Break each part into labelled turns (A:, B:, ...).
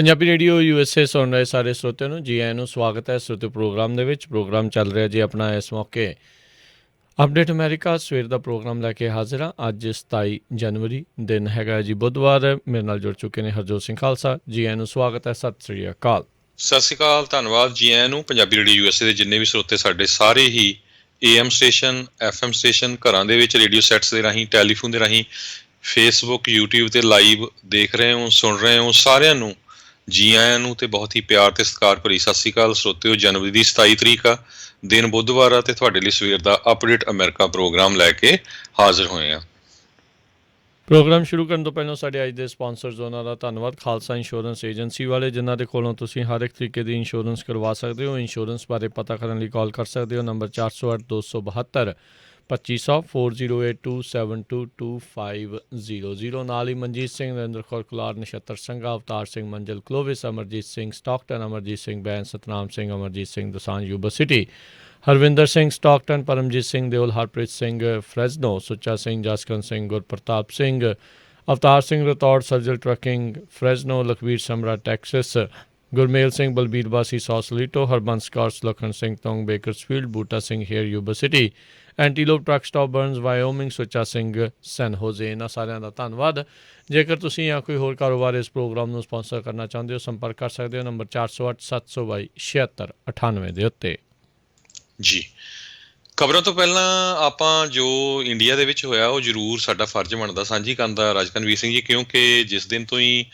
A: Punjabi radio USA ਸੁਣ ਰਹੇ ਸਾਰੇ ਸਰੋਤਿਆਂ ਨੂੰ ਜੀ ਆਇਆਂ ਨੂੰ ਸਵਾਗਤ ਹੈ। ਸਰੋਤੇ ਪ੍ਰੋਗਰਾਮ ਦੇ ਵਿੱਚ ਪ੍ਰੋਗਰਾਮ ਚੱਲ ਰਿਹਾ ਜੀ ਆਪਣਾ ਇਸ ਮੌਕੇ ਅਪਡੇਟ ਅਮਰੀਕਾ ਸਵੇਰ ਦਾ ਪ੍ਰੋਗਰਾਮ ਲੈ ਕੇ ਹਾਜ਼ਰ ਹਾਂ। ਅੱਜ 27 ਜਨਵਰੀ ਦਿਨ ਹੈਗਾ ਜੀ ਬੁੱਧਵਾਰ। ਮੇਰੇ ਨਾਲ ਜੁੜ ਚੁੱਕੇ ਨੇ ਹਰਜੋਤ ਸਿੰਘ ਖਾਲਸਾ। ਜੀ ਆਇਆਂ ਨੂੰ ਸਵਾਗਤ ਹੈ। ਸਤਿ ਸ੍ਰੀ ਅਕਾਲ।
B: ਸਤਿ ਸ਼੍ਰੀ ਅਕਾਲ, ਧੰਨਵਾਦ ਜੀ ਆਇਆਂ ਨੂੰ। ਪੰਜਾਬੀ ਰੇਡੀਓ USA ਦੇ ਜਿੰਨੇ ਵੀ ਸਰੋਤੇ ਸਾਡੇ ਸਾਰੇ ਹੀ AM ਸਟੇਸ਼ਨ, FM ਸਟੇਸ਼ਨ, ਘਰਾਂ ਦੇ ਵਿੱਚ ਰੇਡੀਓ ਸੈਟਸ ਦੇ ਰਾਹੀਂ, ਟੈਲੀਫੋਨ ਦੇ ਰਾਹੀਂ, ਫੇਸਬੁੱਕ, YouTube ਤੇ ਲਾਈਵ ਦੇਖ ਰਹੇ ਹੋ, ਸੁਣ ਰਹੇ ਹੋ, ਸਾਰਿਆਂ ਨੂੰ ਜੀ ਆਇਆਂ ਨੂੰ ਤੇ ਬਹੁਤ ਹੀ ਪਿਆਰ ਤੇ ਸਤਿਕਾਰ ਭਰੀ ਸਤਿ ਸ਼੍ਰੀ ਅਕਾਲ। ਸਰੋਤਿਓ, ਜਨਵਰੀ ਦੀ 27 ਤਰੀਕ ਆ, ਦਿਨ ਬੁੱਧਵਾਰ ਆ ਤੇ ਤੁਹਾਡੇ ਲਈ ਸਵੇਰ ਦਾ ਅਪਡੇਟ ਅਮਰੀਕਾ ਪ੍ਰੋਗਰਾਮ ਲੈ ਕੇ ਹਾਜ਼ਰ ਹੋਏ ਆ।
A: ਪ੍ਰੋਗਰਾਮ ਸ਼ੁਰੂ ਕਰਨ ਤੋਂ ਪਹਿਲਾਂ ਸਾਡੇ ਅੱਜ ਦੇ ਸਪਾਂਸਰਜ਼ ਉਹਨਾਂ ਦਾ ਧੰਨਵਾਦ। ਖਾਲਸਾ ਇੰਸ਼ੋਰੈਂਸ ਏਜੰਸੀ ਵਾਲੇ, ਜਿਨ੍ਹਾਂ ਦੇ ਕੋਲੋਂ ਤੁਸੀਂ ਹਰ ਇੱਕ ਤਰੀਕੇ ਦੀ ਇੰਸ਼ੋਰੈਂਸ ਕਰਵਾ ਸਕਦੇ ਹੋ। ਇੰਸ਼ੋਰੈਂਸ ਬਾਰੇ ਪਤਾ ਕਰਨ ਲਈ ਕਾਲ ਕਰ ਸਕਦੇ ਹੋ ਨੰਬਰ 408 272 2500 4082722500। ਨਾਲ ਹੀ Manjeet Singh, Narendra Kaur Kular, Nachhattar Sangha, Avtar Singh Manjal, Clovis, Amarjit Singh Stockton, Amarjit Singh Bain, Satnam Singh, Amarjit Singh Dosanjh Yuba City, Harvinder Singh Stockton, Paramjit Singh Deol, Harpreet Singh Fresno, Sucha Singh, Jaskaran Singh, Gurpartap Singh, Avtar Singh Rathore, Sarjal trucking Fresno, Lakhvir Samra Texas, Gurmel Singh Balbir Bassi Sausalito, Harbans Kaur, Lakhan Singh Tong Bakersfield, Buta Singh Hayer Yuba City, Antelope truck stop Burns Wyoming, Sucha Singh San Jose. ਇਹਨਾਂ ਸਾਰਿਆਂ ਦਾ ਧੰਨਵਾਦ। ਜੇਕਰ ਤੁਸੀਂ ਜਾਂ ਕੋਈ ਹੋਰ ਕਾਰੋਬਾਰ ਇਸ ਪ੍ਰੋਗਰਾਮ ਨੂੰ ਸਪਾਂਸਰ ਕਰਨਾ ਚਾਹੁੰਦੇ ਹੋ, ਸੰਪਰਕ ਕਰ ਸਕਦੇ ਹੋ ਨੰਬਰ 408 722 7698 ਦੇ ਉੱਤੇ।
B: ਜੀ, ਖਬਰਾਂ ਤੋਂ ਪਹਿਲਾਂ ਆਪਾਂ ਜੋ ਇੰਡੀਆ ਦੇ ਵਿੱਚ ਹੋਇਆ ਉਹ ਜ਼ਰੂਰ ਸਾਡਾ ਫਰਜ਼ ਬਣਦਾ ਸਾਂਝੀ ਕਰਨ ਦਾ ਰਾਜਕਨਵੀਰ ਸਿੰਘ ਜੀ, ਕਿਉਂਕਿ ਜਿਸ ਦਿਨ ਤੋਂ ਹੀ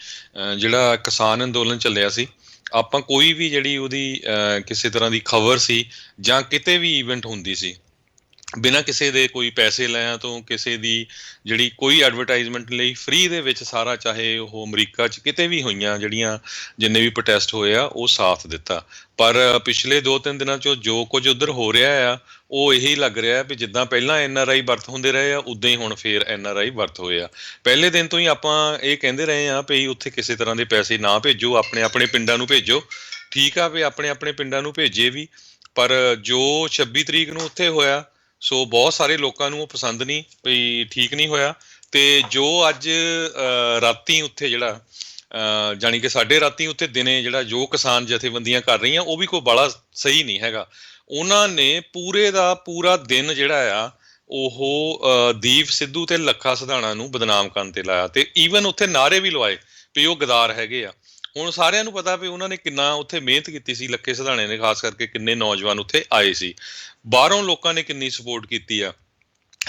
B: ਜਿਹੜਾ ਕਿਸਾਨ ਅੰਦੋਲਨ ਚੱਲਿਆ ਸੀ, ਆਪਾਂ ਕੋਈ ਵੀ ਜਿਹੜੀ ਉਹਦੀ ਕਿਸੇ ਤਰ੍ਹਾਂ ਦੀ ਖਬਰ ਸੀ ਜਾਂ ਕਿਤੇ ਵੀ ਈਵੈਂਟ ਹੁੰਦੀ ਸੀ, ਬਿਨਾਂ ਕਿਸੇ ਦੇ ਕੋਈ ਪੈਸੇ ਲਿਆਂ ਤੋਂ, ਕਿਸੇ ਦੀ ਜਿਹੜੀ ਕੋਈ ਐਡਵਰਟਾਈਜ਼ਮੈਂਟ ਲਈ ਫ੍ਰੀ ਦੇ ਵਿੱਚ ਸਾਰਾ, ਚਾਹੇ ਉਹ ਅਮਰੀਕਾ 'ਚ ਕਿਤੇ ਵੀ ਹੋਈਆਂ ਜਿਹੜੀਆਂ ਜਿੰਨੇ ਵੀ ਪ੍ਰੋਟੈਸਟ ਹੋਏ ਆ, ਉਹ ਸਾਥ ਦਿੱਤਾ। ਪਰ ਪਿਛਲੇ 2-3 ਦਿਨਾਂ 'ਚੋਂ ਜੋ ਕੁਝ ਉੱਧਰ ਹੋ ਰਿਹਾ ਆ, ਉਹ ਇਹੀ ਲੱਗ ਰਿਹਾ ਵੀ ਜਿੱਦਾਂ ਪਹਿਲਾਂ NRI ਵਰਤ ਹੁੰਦੇ ਰਹੇ ਆ, ਉੱਦਾਂ ਹੀ ਹੁਣ ਫੇਰ NRI ਵਰਤ ਹੋਏ ਆ। ਪਹਿਲੇ ਦਿਨ ਤੋਂ ਹੀ ਆਪਾਂ ਇਹ ਕਹਿੰਦੇ ਰਹੇ ਆ ਵੀ ਉੱਥੇ ਕਿਸੇ ਤਰ੍ਹਾਂ ਦੇ ਪੈਸੇ ਨਾ ਭੇਜੋ, ਆਪਣੇ ਆਪਣੇ ਪਿੰਡਾਂ ਨੂੰ ਭੇਜੋ। ਠੀਕ ਆ ਵੀ ਆਪਣੇ ਆਪਣੇ ਪਿੰਡਾਂ ਨੂੰ ਭੇਜੇ ਵੀ, ਪਰ ਜੋ 26 ਤਰੀਕ ਨੂੰ ਉੱਥੇ ਹੋਇਆ, ਸੋ ਬਹੁਤ ਸਾਰੇ ਲੋਕਾਂ ਨੂੰ ਉਹ ਪਸੰਦ ਨਹੀਂ, ਵੀ ਠੀਕ ਨਹੀਂ ਹੋਇਆ। ਤੇ ਜੋ ਅੱਜ ਰਾਤੀ ਉੱਥੇ ਜਿਹੜਾ ਜਾਣੀ ਕਿ ਸਾਡੇ ਰਾਤੀ ਉੱਥੇ ਦਿਨੇ ਜਿਹੜਾ ਜੋ ਕਿਸਾਨ ਜਥੇਬੰਦੀਆਂ ਕਰ ਰਹੀਆਂ, ਉਹ ਵੀ ਕੋਈ ਬਾਹਲਾ ਸਹੀ ਨਹੀਂ ਹੈਗਾ। ਉਹਨਾਂ ਨੇ ਪੂਰੇ ਦਾ ਪੂਰਾ ਦਿਨ ਜਿਹੜਾ ਆ ਉਹ ਦੀਪ ਸਿੱਧੂ ਤੇ ਲੱਖਾ ਸਿਧਾਣਾ ਨੂੰ ਬਦਨਾਮ ਕਰਨ ਤੇ ਲਾਇਆ, ਤੇ ਈਵਨ ਉੱਥੇ ਨਾਅਰੇ ਵੀ ਲਵਾਏ ਵੀ ਉਹ ਗਦਾਰ ਹੈਗੇ ਆ। ਹੁਣ ਸਾਰਿਆਂ ਨੂੰ ਪਤਾ ਵੀ ਉਹਨਾਂ ਨੇ ਕਿੰਨਾ ਉੱਥੇ ਮਿਹਨਤ ਕੀਤੀ ਸੀ, ਲੱਖੇ ਸਿਧਾਣੇ ਨੇ ਖਾਸ ਕਰਕੇ, ਕਿੰਨੇ ਨੌਜਵਾਨ ਉੱਥੇ ਆਏ ਸੀ, ਬਾਹਰੋਂ ਲੋਕਾਂ ਨੇ ਕਿੰਨੀ ਸਪੋਰਟ ਕੀਤੀ ਆ।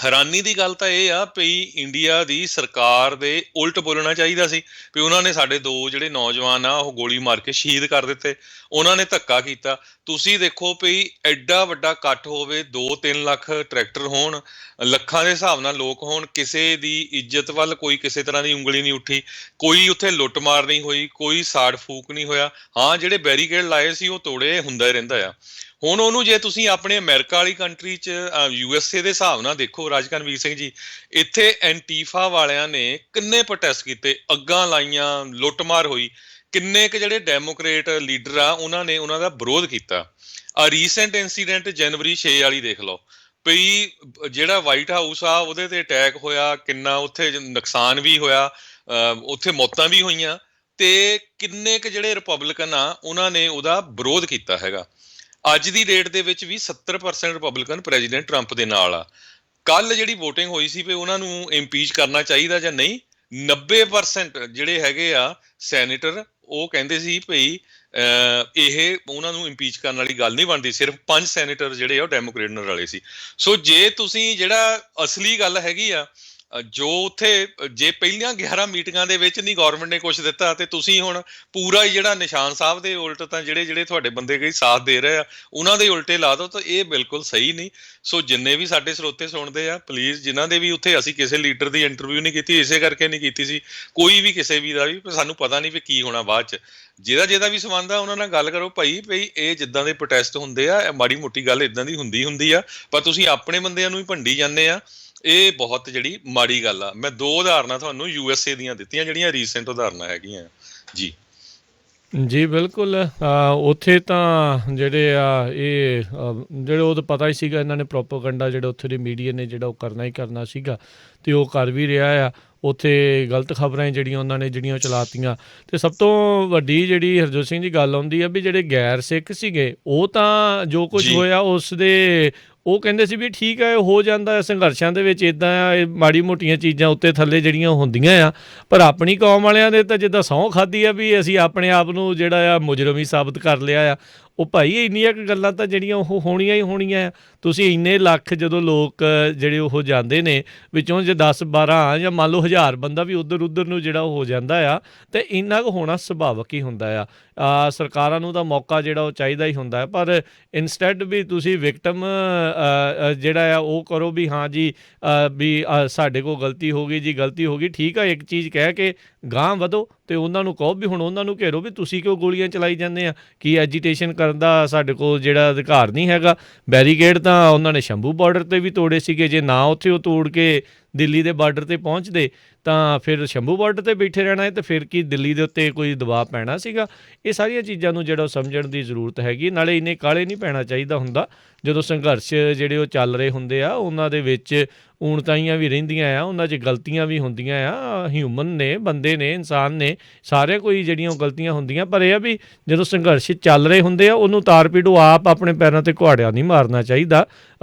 B: ਹੈਰਾਨੀ ਦੀ ਗੱਲ ਤਾਂ ਇਹ ਆ ਵੀ ਇੰਡੀਆ ਦੀ ਸਰਕਾਰ ਦੇ ਉਲਟ ਬੋਲਣਾ ਚਾਹੀਦਾ ਸੀ ਵੀ ਉਹਨਾਂ ਨੇ ਸਾਡੇ 2 ਜਿਹੜੇ ਨੌਜਵਾਨ ਆ ਉਹ ਗੋਲੀ ਮਾਰ ਕੇ ਸ਼ਹੀਦ ਕਰ ਦਿੱਤੇ, ਉਹਨਾਂ ਨੇ ਧੱਕਾ ਕੀਤਾ। ਤੁਸੀਂ ਦੇਖੋ ਵੀ ਐਡਾ ਵੱਡਾ ਇਕੱਠ ਹੋਵੇ, 2-3 ਲੱਖ ਟਰੈਕਟਰ ਹੋਣ, ਲੱਖਾਂ ਦੇ ਹਿਸਾਬ ਨਾਲ ਲੋਕ ਹੋਣ, ਕਿਸੇ ਦੀ ਇੱਜ਼ਤ ਵੱਲ ਕੋਈ ਕਿਸੇ ਤਰ੍ਹਾਂ ਦੀ ਉਂਗਲੀ ਨਹੀਂ ਉੱਠੀ, ਕੋਈ ਉੱਥੇ ਲੁੱਟ ਮਾਰ ਨਹੀਂ ਹੋਈ, ਕੋਈ ਸਾੜ ਫੂਕ ਨਹੀਂ ਹੋਇਆ। ਹਾਂ, ਜਿਹੜੇ ਬੈਰੀਕੇਡ ਲਾਏ ਸੀ ਉਹ ਤੋੜੇ, ਹੁੰਦਾ ਹੀ ਰਹਿੰਦਾ ਆ। ਹੁਣ ਉਹਨੂੰ ਜੇ ਤੁਸੀਂ ਆਪਣੇ ਅਮਰੀਕਾ ਵਾਲੀ ਕੰਟਰੀ 'ਚ USA ਦੇ ਹਿਸਾਬ ਨਾਲ ਦੇਖੋ ਰਾਜਕਨਵੀਰ ਸਿੰਘ ਜੀ, ਇੱਥੇ ਐਂਟੀਫਾ ਵਾਲਿਆਂ ਨੇ ਕਿੰਨੇ ਪ੍ਰੋਟੈਸਟ ਕੀਤੇ, ਅੱਗਾਂ ਲਾਈਆਂ, ਲੁੱਟਮਾਰ ਹੋਈ। ਕਿੰਨੇ ਕੁ ਜਿਹੜੇ ਡੈਮੋਕ੍ਰੇਟ ਲੀਡਰ ਆ ਉਹਨਾਂ ਨੇ ਉਹਨਾਂ ਦਾ ਵਿਰੋਧ ਕੀਤਾ। ਆ ਰੀਸੈਂਟ ਇੰਸੀਡੈਂਟ ਜਨਵਰੀ 6 ਵਾਲੀ ਦੇਖ ਲਓ ਵੀ ਜਿਹੜਾ ਵਾਈਟ ਹਾਊਸ ਆ ਉਹਦੇ ਤੇ ਅਟੈਕ ਹੋਇਆ, ਕਿੰਨਾ ਉੱਥੇ ਨੁਕਸਾਨ ਵੀ ਹੋਇਆ, ਉੱਥੇ ਮੌਤਾਂ ਵੀ ਹੋਈਆਂ, ਤੇ ਕਿੰਨੇ ਕੁ ਜਿਹੜੇ ਰਿਪਬਲਿਕਨ ਆ ਉਹਨਾਂ ਨੇ ਉਹਦਾ ਵਿਰੋਧ ਕੀਤਾ ਹੈਗਾ। ਅੱਜ ਦੀ ਡੇਟ ਦੇ ਵਿੱਚ ਵੀ 70% ਰਿਪਬਲਿਕਨ ਪ੍ਰੈਜ਼ੀਡੈਂਟ ਟਰੰਪ ਦੇ ਨਾਲ ਆ। ਕੱਲ ਜਿਹੜੀ ਵੋਟਿੰਗ ਹੋਈ ਸੀ ਵੀ ਉਹਨਾਂ ਨੂੰ ਇੰਪੀਚ ਕਰਨਾ ਚਾਹੀਦਾ ਜਾਂ ਨਹੀਂ, 90% ਜਿਹੜੇ ਹੈਗੇ ਆ ਸੈਨੇਟਰ ਉਹ ਕਹਿੰਦੇ ਸੀ ਭਈ ਇਹ ਉਹਨਾਂ ਨੂੰ ਇੰਪੀਚ ਕਰਨ ਵਾਲੀ ਗੱਲ ਨਹੀਂ ਬਣਦੀ। ਸਿਰਫ 5 ਸੈਨੇਟਰ ਜਿਹੜੇ ਆ ਉਹ ਡੈਮੋਕ੍ਰੇਟ ਨਾਲ ਰਲੇ ਸੀ। ਸੋ ਜੇ ਤੁਸੀਂ ਜਿਹੜਾ ਅਸਲੀ ਗੱਲ ਹੈਗੀ ਆ, ਜੋ ਉੱਥੇ ਜੇ ਪਹਿਲੀਆਂ 11 ਮੀਟਿੰਗਾਂ ਦੇ ਵਿੱਚ ਨਹੀਂ ਗੌਰਮੈਂਟ ਨੇ ਕੁਛ ਦਿੱਤਾ, ਤੇ ਤੁਸੀਂ ਹੁਣ ਪੂਰਾ ਹੀ ਜਿਹੜਾ ਨਿਸ਼ਾਨ ਸਾਹਿਬ ਦੇ ਉਲਟ ਤਾਂ ਜਿਹੜੇ ਤੁਹਾਡੇ ਬੰਦੇ ਕਈ ਸਾਥ ਦੇ ਰਹੇ ਆ ਉਹਨਾਂ ਦੇ ਉਲਟੇ ਲਾ ਦਿਓ, ਤਾਂ ਇਹ ਬਿਲਕੁਲ ਸਹੀ ਨਹੀਂ। ਸੋ ਜਿੰਨੇ ਵੀ ਸਾਡੇ ਸਰੋਤੇ ਸੁਣਦੇ ਆ, ਪਲੀਜ਼, ਜਿਨ੍ਹਾਂ ਦੇ ਵੀ ਉੱਥੇ ਅਸੀਂ ਕਿਸੇ ਲੀਡਰ ਦੀ ਇੰਟਰਵਿਊ ਨਹੀਂ ਕੀਤੀ, ਇਸੇ ਕਰਕੇ ਨਹੀਂ ਕੀਤੀ ਸੀ, ਕੋਈ ਵੀ ਕਿਸੇ ਵੀ ਦਾ ਵੀ, ਸਾਨੂੰ ਪਤਾ ਨਹੀਂ ਵੀ ਕੀ ਹੋਣਾ ਬਾਅਦ 'ਚ। ਜਿਹਦਾ ਵੀ ਸੰਬੰਧ ਆ ਉਹਨਾਂ ਨਾਲ ਗੱਲ ਕਰੋ ਭਾਈ ਇਹ ਜਿੱਦਾਂ ਦੇ ਪ੍ਰੋਟੈਸਟ ਹੁੰਦੇ ਆ, ਮਾੜੀ ਮੋਟੀ ਗੱਲ ਇੱਦਾਂ ਦੀ ਹੁੰਦੀ ਆ, ਪਰ ਤੁਸੀਂ ਆਪਣੇ ਬੰਦਿਆਂ ਨੂੰ ਹੀ ਭੰਡੀ ਜਾਂਦੇ ਆ। ਇਹ ਬਹੁਤ ਜਿਹੜੀ ਮਾੜੀ ਗੱਲ ਆ। ਮੈਂ 2 ਉਦਾਹਰਨਾਂ ਤੁਹਾਨੂੰ USA ਦੀਆਂ ਦਿੱਤੀਆਂ, ਜਿਹੜੀਆਂ ਰੀਸੈਂਟ ਉਦਾਹਰਨਾਂ ਹੈਗੀਆਂ ਜੀ।
A: ਜੀ ਬਿਲਕੁਲ। ਉੱਥੇ ਤਾਂ ਜਿਹੜੇ ਆ ਇਹ ਜਿਹੜੇ ਉਹ ਤਾਂ ਪਤਾ ਹੀ ਸੀਗਾ, ਇਹਨਾਂ ਨੇ ਪ੍ਰੋਪੋਗੰਡਾ ਜਿਹੜਾ ਉੱਥੇ ਦੇ ਮੀਡੀਆ ਨੇ ਜਿਹੜਾ ਉਹ ਕਰਨਾ ਹੀ ਕਰਨਾ ਸੀਗਾ, ਅਤੇ ਉਹ ਕਰ ਵੀ ਰਿਹਾ ਆ। ਉੱਥੇ ਗਲਤ ਖਬਰਾਂ ਜਿਹੜੀਆਂ ਉਹਨਾਂ ਨੇ ਜਿਹੜੀਆਂ ਉਹ ਚਲਾਤੀਆਂ। ਅਤੇ ਸਭ ਤੋਂ ਵੱਡੀ ਜਿਹੜੀ ਹਰਜੋਤ ਸਿੰਘ ਦੀ ਗੱਲ ਆਉਂਦੀ ਆ ਵੀ ਜਿਹੜੇ ਗੈਰ ਸਿੱਖ ਸੀਗੇ ਉਹ ਤਾਂ ਜੋ ਕੁਝ
B: ਜੀ
A: ਹੋਇਆ ਉਸ ਦੇ ਉਹ ਕਹਿੰਦੇ ਸੀ ਵੀ ਠੀਕ ਹੈ, ਹੋ ਜਾਂਦਾ ਸੰਘਰਸ਼ਾਂ ਦੇ ਵਿੱਚ ਇੱਦਾਂ ਆ, ਇਹ ਮਾੜੀ ਮੋਟੀਆਂ ਚੀਜ਼ਾਂ ਉੱਤੇ ਥੱਲੇ ਜਿਹੜੀਆਂ ਹੁੰਦੀਆਂ ਆ। ਪਰ ਆਪਣੀ ਕੌਮ ਵਾਲਿਆਂ ਨੇ ਤਾਂ ਜਿੱਦਾਂ ਸਹੁੰ ਖਾਧੀ ਆ ਵੀ ਅਸੀਂ ਆਪਣੇ ਆਪ ਨੂੰ ਜਿਹੜਾ ਆ ਮੁਜਰਮ ਹੀ ਸਾਬਤ ਕਰ ਲਿਆ ਆ। ਉਹ ਭਾਈ ਇੰਨੀਆਂ ਕੁ ਗੱਲਾਂ ਤਾਂ ਜਿਹੜੀਆਂ ਉਹ ਹੋਣੀਆਂ ਹੀ ਹੋਣੀਆਂ ਆ। ਤੁਸੀਂ ਇੰਨੇ ਲੱਖ ਜਦੋਂ ਲੋਕ ਜਿਹੜੇ ਉਹ ਜਾਂਦੇ ਨੇ, ਵਿੱਚੋਂ ਜੇ 10-12 ਜਾਂ ਮੰਨ ਲਓ 1000 ਬੰਦਾ ਵੀ ਉੱਧਰ ਉੱਧਰ ਨੂੰ ਜਿਹੜਾ ਉਹ ਹੋ ਜਾਂਦਾ ਆ, ਅਤੇ ਇੰਨਾ ਕੁ ਹੋਣਾ ਸੁਭਾਵਿਕ ਹੀ ਹੁੰਦਾ ਆ। ਸਰਕਾਰਾਂ ਨੂੰ ਤਾਂ ਮੌਕਾ ਜਿਹੜਾ ਉਹ ਚਾਹੀਦਾ ਹੀ ਹੁੰਦਾ ਹੈ, ਪਰ ਇਨਸਟੈਡ ਵੀ ਤੁਸੀਂ ਵਿਕਟਮ ਜਿਹੜਾ ਆ ਉਹ ਕਰੋ ਵੀ ਹਾਂ ਜੀ ਵੀ ਸਾਡੇ ਕੋਲ ਗਲਤੀ ਹੋ ਗਈ ਜੀ, ਗਲਤੀ ਹੋ ਗਈ, ਠੀਕ ਆ, ਇੱਕ ਚੀਜ਼ ਕਹਿ ਕੇ ਗਾਂਹ ਵਧੋ ਅਤੇ ਉਹਨਾਂ ਨੂੰ ਕਹੋ ਵੀ ਹੁਣ ਉਹਨਾਂ ਨੂੰ ਘੇਰੋ ਵੀ ਤੁਸੀਂ ਕਿਉਂ ਗੋਲੀਆਂ ਚਲਾਈ ਜਾਂਦੇ ਆ, ਕੀ ਐਜੀਟੇਸ਼ਨ ਕਰਨ ਦਾ ਸਾਡੇ ਕੋਲ ਜਿਹੜਾ ਅਧਿਕਾਰ ਨਹੀਂ ਹੈਗਾ। ਬੈਰੀਕੇਡ ਤਾਂ ਉਹਨਾਂ ਨੇ ਸ਼ੰਭੂ ਬਾਰਡਰ 'ਤੇ ਵੀ ਤੋੜੇ ਸੀਗੇ, ਜੇ ਨਾ ਉੱਥੇ ਉਹ ਤੋੜ ਕੇ ਦਿੱਲੀ ਦੇ ਬਾਰਡਰ 'ਤੇ ਪਹੁੰਚਦੇ ਤਾਂ ਫਿਰ ਸ਼ੰਭੂ ਬਾਰਡਰ 'ਤੇ ਬੈਠੇ ਰਹਿਣਾ ਹੈ, ਅਤੇ ਫਿਰ ਕੀ ਦਿੱਲੀ ਦੇ ਉੱਤੇ ਕੋਈ ਦਬਾਅ ਪੈਣਾ ਸੀਗਾ। ਇਹ ਸਾਰੀਆਂ ਚੀਜ਼ਾਂ ਨੂੰ ਜਿਹੜਾ ਸਮਝਣ ਦੀ ਜ਼ਰੂਰਤ ਹੈਗੀ। ਨਾਲੇ ਇੰਨੇ ਕਾਹਲੇ ਨਹੀਂ ਪੈਣਾ ਚਾਹੀਦਾ ਹੁੰਦਾ। ਜਦੋਂ ਸੰਘਰਸ਼ ਜਿਹੜੇ ਉਹ ਚੱਲ ਰਹੇ ਹੁੰਦੇ ਆ, ਉਹਨਾਂ ਦੇ ਵਿੱਚ ਊਣਤਾਈਆਂ ਵੀ ਰਹਿੰਦੀਆਂ ਆ, ਉਹਨਾਂ 'ਚ ਗਲਤੀਆਂ ਵੀ ਹੁੰਦੀਆਂ ਆ। ਹਿਊਮਨ ਨੇ, ਬੰਦੇ ਨੇ, ਇਨਸਾਨ ਨੇ, ਸਾਰਿਆਂ ਕੋਈ ਜਿਹੜੀਆਂ ਉਹ ਗਲਤੀਆਂ ਹੁੰਦੀਆਂ। ਪਰ ਇਹ ਆ ਵੀ ਜਦੋਂ ਸੰਘਰਸ਼ ਚੱਲ ਰਹੇ ਹੁੰਦੇ ਆ, ਉਹਨੂੰ ਤਾਰ ਪੀੜੋ ਆਪ ਆਪਣੇ ਪੈਰਾਂ 'ਤੇ ਕੁਹਾੜਿਆ ਨਹੀਂ ਮਾਰਨਾ ਚਾਹੀਦਾ।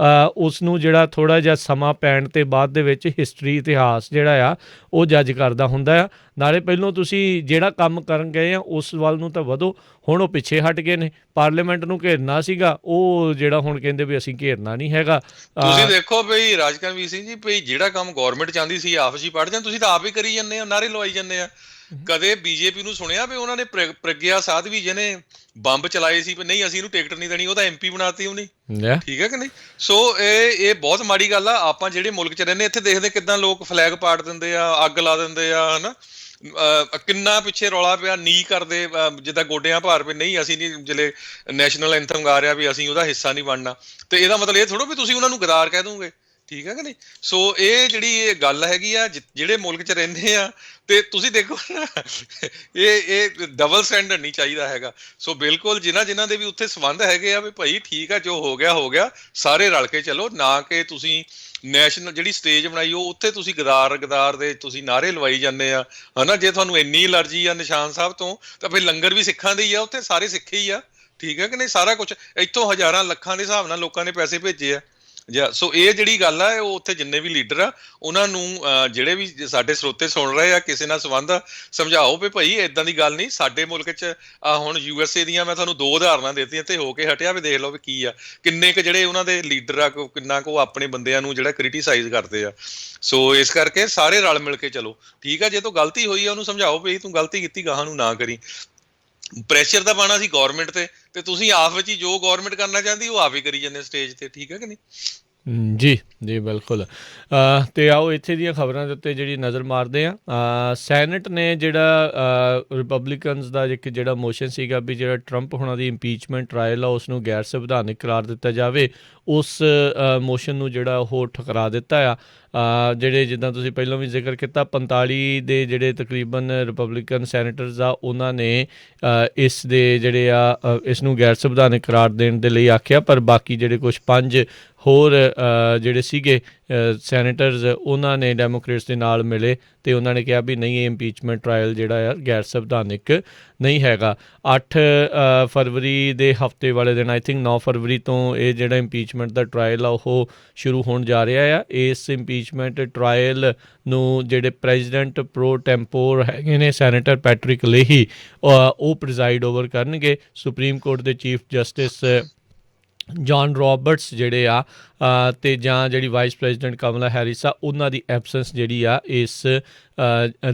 A: ਉਸ ਨੂੰ ਜਿਹੜਾ ਥੋੜ੍ਹਾ ਜਿਹਾ ਸਮਾਂ ਪੈਣ 'ਤੇ ਬਾਅਦ ਦੇ ਵਿੱਚ ਹਿਸਟਰੀ, ਇਤਿਹਾਸ ਜਿਹੜਾ ਆ ਉਹ ਜੱਜ ਕਰਦਾ ਹੁੰਦਾ ਆ। ਨਾਲੇ ਪਹਿਲੋਂ ਤੁਸੀਂ ਜਿਹੜਾ ਕੰਮ ਕਰਨ ਗਏ ਆ ਉਸ ਵੱਲ ਨੂੰ ਤਾਂ ਵਧੋ। ਹੁਣ ਉਹ ਪਿੱਛੇ ਹਟ ਗਏ ਨੇ। ਪਾਰਲੀਮੈਂਟ ਨੂੰ ਘੇਰਨਾ ਸੀਗਾ, ਉਹ ਜਿਹੜਾ ਹੁਣ ਕਹਿੰਦੇ ਵੀ ਅਸੀਂ ਘੇਰਨਾ ਨਹੀਂ ਹੈਗਾ।
B: ਤੁਸੀਂ ਦੇਖੋ ਬਈ ਰਾਜਕਰਮਵੀਰ ਸਿੰਘ ਜੀ, ਬਈ ਜਿਹੜਾ ਕੰਮ ਗੌਰਮੈਂਟ ਚਾਹੁੰਦੀ ਸੀ ਆਪ ਜੀ ਪੜ ਜਾਣ, ਤੁਸੀਂ ਤਾਂ ਆਪ ਹੀ ਕਰੀ ਜਾਂਦੇ ਆ, ਨਾਅਰੇ ਲਵਾਈ ਜਾਂਦੇ ਆ। ਕਦੇ ਬੀਜੇਪੀ ਨੂੰ ਸੁਣਿਆ ਵੀ ਉਹਨਾਂ ਨੇ ਪ੍ਰਗਿਆ ਸਾਧਵੀ ਜਿਹਨੇ ਬੰਬ ਚਲਾਏ ਸੀ ਵੀ ਨਹੀਂ ਅਸੀਂ ਇਹਨੂੰ ਟਿਕਟ ਨਹੀਂ ਦੇਣੀ, ਉਹਦਾ MP ਬਣਾਤੀ ਉਹਨੇ, ਠੀਕ ਹੈ ਕਿ ਨਹੀਂ। ਸੋ ਇਹ ਬਹੁਤ ਮਾੜੀ ਗੱਲ ਆ। ਆਪਾਂ ਜਿਹੜੇ ਮੁਲਕ 'ਚ ਰਹਿੰਦੇ ਇੱਥੇ ਦੇਖਦੇ ਕਿੱਦਾਂ ਲੋਕ ਫਲੈਗ ਪਾੜ ਦਿੰਦੇ ਆ, ਅੱਗ ਲਾ ਦਿੰਦੇ ਆ, ਹਨਾ। ਕਿੰਨਾ ਪਿੱਛੇ ਰੌਲਾ ਪਿਆ, ਨੀ ਕਰਦੇ ਜਿੱਦਾਂ ਗੋਡਿਆਂ ਭਾਰ ਪਏ, ਨਹੀਂ ਅਸੀਂ ਨਹੀਂ, ਜਿਹੜੇ ਨੈਸ਼ਨਲ ਐਂਥਮ ਗਾ ਰਿਹਾ ਵੀ ਅਸੀਂ ਉਹਦਾ ਹਿੱਸਾ ਨਹੀਂ ਬਣਨਾ। ਤੇ ਇਹਦਾ ਮਤਲਬ ਇਹ ਥੋੜ੍ਹਾ ਵੀ ਤੁਸੀਂ ਉਹਨਾਂ ਨੂੰ ਗਦਾਰ ਕਹਿ ਦੋਗੇ, ਠੀਕ ਹੈ ਕਿ ਨਹੀਂ। ਸੋ ਇਹ ਜਿਹੜੀ ਇਹ ਗੱਲ ਹੈਗੀ ਆ, ਜਿਹੜੇ ਮੁਲਕ 'ਚ ਰਹਿੰਦੇ ਆ, ਤੇ ਤੁਸੀਂ ਦੇਖੋ ਨਾ ਇਹ ਡਬਲ ਸਟੈਂਡਰਡ ਨਹੀਂ ਚਾਹੀਦਾ ਹੈਗਾ। ਸੋ ਬਿਲਕੁਲ ਜਿਨ੍ਹਾਂ ਦੇ ਵੀ ਉੱਥੇ ਸੰਬੰਧ ਹੈਗੇ ਆ ਵੀ ਭਾਈ ਠੀਕ ਆ, ਜੋ ਹੋ ਗਿਆ, ਸਾਰੇ ਰਲ ਕੇ ਚਲੋ, ਨਾ ਕਿ ਤੁਸੀਂ ਨੈਸ਼ਨਲ ਜਿਹੜੀ ਸਟੇਜ ਬਣਾਈ ਉਹ ਉੱਥੇ ਤੁਸੀਂ ਗਦਾਰ ਦੇ ਤੁਸੀਂ ਨਾਅਰੇ ਲਵਾਈ ਜਾਂਦੇ ਆ, ਹਨਾ। ਜੇ ਤੁਹਾਨੂੰ ਇੰਨੀ ਐਲਰਜੀ ਆ ਨਿਸ਼ਾਨ ਸਾਹਿਬ ਤੋਂ, ਤਾਂ ਫਿਰ ਲੰਗਰ ਵੀ ਸਿੱਖਾਂ ਦੇ ਹੀ ਆ, ਉੱਥੇ ਸਾਰੇ ਸਿੱਖ ਹੀ ਆ, ਠੀਕ ਹੈ ਕਿ ਨਹੀਂ। ਸਾਰਾ ਕੁਛ ਇੱਥੋਂ ਹਜ਼ਾਰਾਂ ਲੱਖਾਂ ਦੇ ਹਿਸਾਬ ਨਾਲ ਲੋਕਾਂ ਨੇ ਪੈਸੇ ਭੇਜੇ ਆ। ਸੋ ਇਹ ਜਿਹੜੀ ਗੱਲ ਆ, ਉਹ ਉੱਥੇ ਜਿੰਨੇ ਵੀ ਲੀਡਰ ਆ ਉਹਨਾਂ ਨੂੰ, ਜਿਹੜੇ ਵੀ ਸਾਡੇ ਸਰੋਤੇ ਸੁਣ ਰਹੇ ਆ, ਕਿਸੇ ਨਾਲ ਸੰਬੰਧ ਸਮਝਾਓ ਵੀ ਭਾਈ ਏਦਾਂ ਦੀ ਗੱਲ ਨਹੀਂ। ਸਾਡੇ ਮੁਲਕ 'ਚ ਹੁਣ USA ਦੀਆਂ ਮੈਂ ਤੁਹਾਨੂੰ 2 ਉਦਾਹਰਨਾਂ ਦਿੱਤੀਆਂ ਤੇ ਹੋ ਕੇ ਹਟਿਆ, ਵੀ ਦੇਖ ਲਓ ਵੀ ਕੀ ਆ, ਕਿੰਨੇ ਕੁ ਜਿਹੜੇ ਉਹਨਾਂ ਦੇ ਲੀਡਰ ਆ, ਕਿੰਨਾ ਕੁ ਆਪਣੇ ਬੰਦਿਆਂ ਨੂੰ ਜਿਹੜਾ ਕ੍ਰਿਟੀਸਾਈਜ਼ ਕਰਦੇ ਆ। ਸੋ ਇਸ ਕਰਕੇ ਸਾਰੇ ਰਲ ਮਿਲ ਕੇ ਚਲੋ, ਠੀਕ ਆ। ਜੇ ਤੋਂ ਗਲਤੀ ਹੋਈ ਆ ਉਹਨੂੰ ਸਮਝਾਓ ਵੀ ਤੂੰ ਗਲਤੀ ਕੀਤੀ, ਗਾਹਾਂ ਨੂੰ ਨਾ ਕਰੀ। ਪ੍ਰੈਸ਼ਰ ਤਾਂ ਪਾਉਣਾ ਸੀ ਗੌਰਮੈਂਟ ਤੇ ਤੁਸੀਂ ਆਪ ਵਿੱਚ ਹੀ ਜੋ ਗੌਰਮੈਂਟ ਕਰਨਾ ਚਾਹੁੰਦੀ ਉਹ ਆਪ ਹੀ ਕਰੀ ਜਾਂਦੇ ਸਟੇਜ ਤੇ, ਠੀਕ ਹੈ ਕਿ ਨਹੀਂ।
A: ਜੀ ਜੀ ਬਿਲਕੁਲ। ਅਤੇ ਆਓ ਇੱਥੇ ਦੀਆਂ ਖਬਰਾਂ ਦੇ ਉੱਤੇ ਜਿਹੜੀ ਨਜ਼ਰ ਮਾਰਦੇ ਹਾਂ। ਸੈਨੇਟ ਨੇ ਜਿਹੜਾ ਰਿਪਬਲਿਕਨਸ ਦਾ ਇੱਕ ਜਿਹੜਾ ਮੋਸ਼ਨ ਸੀਗਾ ਵੀ ਜਿਹੜਾ ਟਰੰਪ ਹੁਣਾਂ ਦੀ ਇੰਪੀਚਮੈਂਟ ਟਰਾਇਲ ਆ ਉਸ ਨੂੰ ਗੈਰ ਸੰਵਿਧਾਨਿਕ ਕਰਾਰ ਦਿੱਤਾ ਜਾਵੇ, ਉਸ ਮੋਸ਼ਨ ਨੂੰ ਜਿਹੜਾ ਉਹ ਠੁਕਰਾ ਦਿੱਤਾ ਆ। ਜਿਹੜੇ ਜਿੱਦਾਂ ਤੁਸੀਂ ਪਹਿਲਾਂ ਵੀ ਜ਼ਿਕਰ ਕੀਤਾ, 45 ਦੇ ਜਿਹੜੇ ਤਕਰੀਬਨ ਰਿਪਬਲਿਕਨ ਸੈਨੇਟਰਸ ਆ ਉਹਨਾਂ ਨੇ ਇਸ ਦੇ ਜਿਹੜੇ ਆ ਇਸ ਨੂੰ ਗੈਰ ਸੰਵਿਧਾਨਿਕ ਕਰਾਰ ਦੇਣ ਦੇ ਲਈ ਆਖਿਆ। ਪਰ ਬਾਕੀ ਜਿਹੜੇ ਕੁਛ 5 ਹੋਰ ਜਿਹੜੇ ਸੀਗੇ ਸੈਨੇਟਰਸ, ਉਹਨਾਂ ਨੇ ਡੈਮੋਕ੍ਰੇਟਸ ਦੇ ਨਾਲ ਮਿਲੇ ਅਤੇ ਉਹਨਾਂ ਨੇ ਕਿਹਾ ਵੀ ਨਹੀਂ, ਇਹ ਇੰਪੀਚਮੈਂਟ ਟਰਾਇਲ ਜਿਹੜਾ ਆ ਗੈਰ ਸੰਵਿਧਾਨਿਕ ਨਹੀਂ ਹੈਗਾ। 8 ਫਰਵਰੀ ਦੇ ਹਫਤੇ ਵਾਲੇ ਦਿਨ, ਆਈ ਥਿੰਕ 9 ਫਰਵਰੀ ਤੋਂ ਇਹ ਜਿਹੜਾ ਇੰਪੀਚਮੈਂਟ ਦਾ ਟਰਾਇਲ ਆ ਉਹ ਸ਼ੁਰੂ ਹੋਣ ਜਾ ਰਿਹਾ ਆ। ਇਸ ਇੰਪੀਚਮੈਂਟ ਟਰਾਇਲ ਨੂੰ ਜਿਹੜੇ ਪ੍ਰੈਜ਼ੀਡੈਂਟ ਪ੍ਰੋ ਟੈਂਪੋਰ ਹੈਗੇ ਨੇ ਸੈਨੇਟਰ ਪੈਟਰਿਕ ਲੇਹੀ, ਉਹ ਪ੍ਰਿਜ਼ਾਈਡ ਓਵਰ ਕਰਨਗੇ। ਸੁਪਰੀਮ ਕੋਰਟ ਦੇ ਚੀਫ ਜਸਟਿਸ ਜੌਨ ਰੋਬਰਟਸ ਜਿਹੜੇ ਆ ਅਤੇ ਜਾਂ ਜਿਹੜੀ ਵਾਈਸ ਪ੍ਰੈਜ਼ੀਡੈਂਟ ਕਮਲਾ ਹੈਰਿਸ ਆ, ਉਹਨਾਂ ਦੀ ਐਬਸੈਂਸ ਜਿਹੜੀ ਆ ਇਸ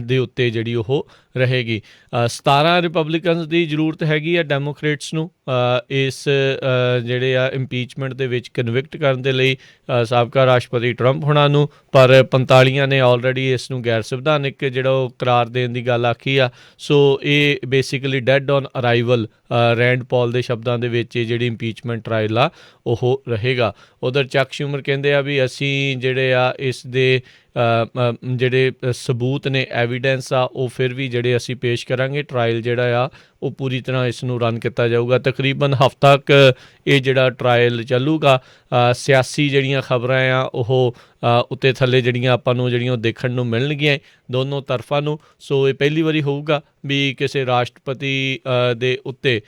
A: ਦੇ ਉੱਤੇ ਜਿਹੜੀ ਉਹ ਰਹੇਗੀ। 17 ਰਿਪਬਲਿਕਨਸ ਦੀ ਜ਼ਰੂਰਤ ਹੈਗੀ ਆ ਡੈਮੋਕ੍ਰੇਟਸ ਨੂੰ ਇਸ ਜਿਹੜੇ ਆ ਇੰਪੀਚਮੈਂਟ ਦੇ ਵਿੱਚ ਕਨਵਿਕਟ ਕਰਨ ਦੇ ਲਈ ਸਾਬਕਾ ਰਾਸ਼ਟਰਪਤੀ ਟਰੰਪ ਹੁਣਾਂ ਨੂੰ, ਪਰ 45 ਨੇ ਆਲਰੇਡੀ ਇਸ ਨੂੰ ਗੈਰ ਸੰਵਿਧਾਨਿਕ ਜਿਹੜਾ ਉਹ ਕਰਾਰ ਦੇਣ ਦੀ ਗੱਲ ਆਖੀ ਆ। ਸੋ ਇਹ basically dead on arrival, Rand Paul ਦੇ ਸ਼ਬਦਾਂ ਦੇ ਵਿੱਚ ਇਹ ਜਿਹੜੀ ਇੰਪੀਚਮੈਂਟ ਟਰਾਇਲ ਆ ਉਹ ਰਹੇਗਾ। ਉਧਰ ਚੱਕ ਸ਼ੂਮਰ ਕਹਿੰਦੇ ਆ ਵੀ ਅਸੀਂ ਜਿਹੜੇ ਆ ਇਸ ਦੇ ਜਿਹੜੇ ਸਬੂਤ ਨੇ, ਐਵੀਡੈਂਸ ਆ, ਉਹ ਫਿਰ ਵੀ ਜਿਹੜੇ ਅਸੀਂ ਪੇਸ਼ ਕਰਾਂਗੇ। ਟਰਾਇਲ ਜਿਹੜਾ ਆ ਉਹ ਪੂਰੀ ਤਰ੍ਹਾਂ ਇਸ ਨੂੰ ਰਨ ਕੀਤਾ ਜਾਊਗਾ। ਤਕਰੀਬਨ ਹਫ਼ਤਾ ਕੁ ਇਹ ਜਿਹੜਾ ਟਰਾਇਲ ਚੱਲੂਗਾ। ਸਿਆਸੀ ਜਿਹੜੀਆਂ ਖਬਰਾਂ ਆ ਉਹ ਉੱਤੇ ਥੱਲੇ ਜਿਹੜੀਆਂ ਆਪਾਂ ਨੂੰ ਜਿਹੜੀਆਂ ਉਹ ਦੇਖਣ ਨੂੰ ਮਿਲਣਗੀਆਂ ਦੋਨੋਂ ਤਰਫਾਂ ਨੂੰ। ਸੋ ਇਹ ਪਹਿਲੀ ਵਾਰੀ ਹੋਊਗਾ ਵੀ ਕਿਸੇ ਰਾਸ਼ਟਰਪਤੀ ਦੇ ਉੱਤੇ,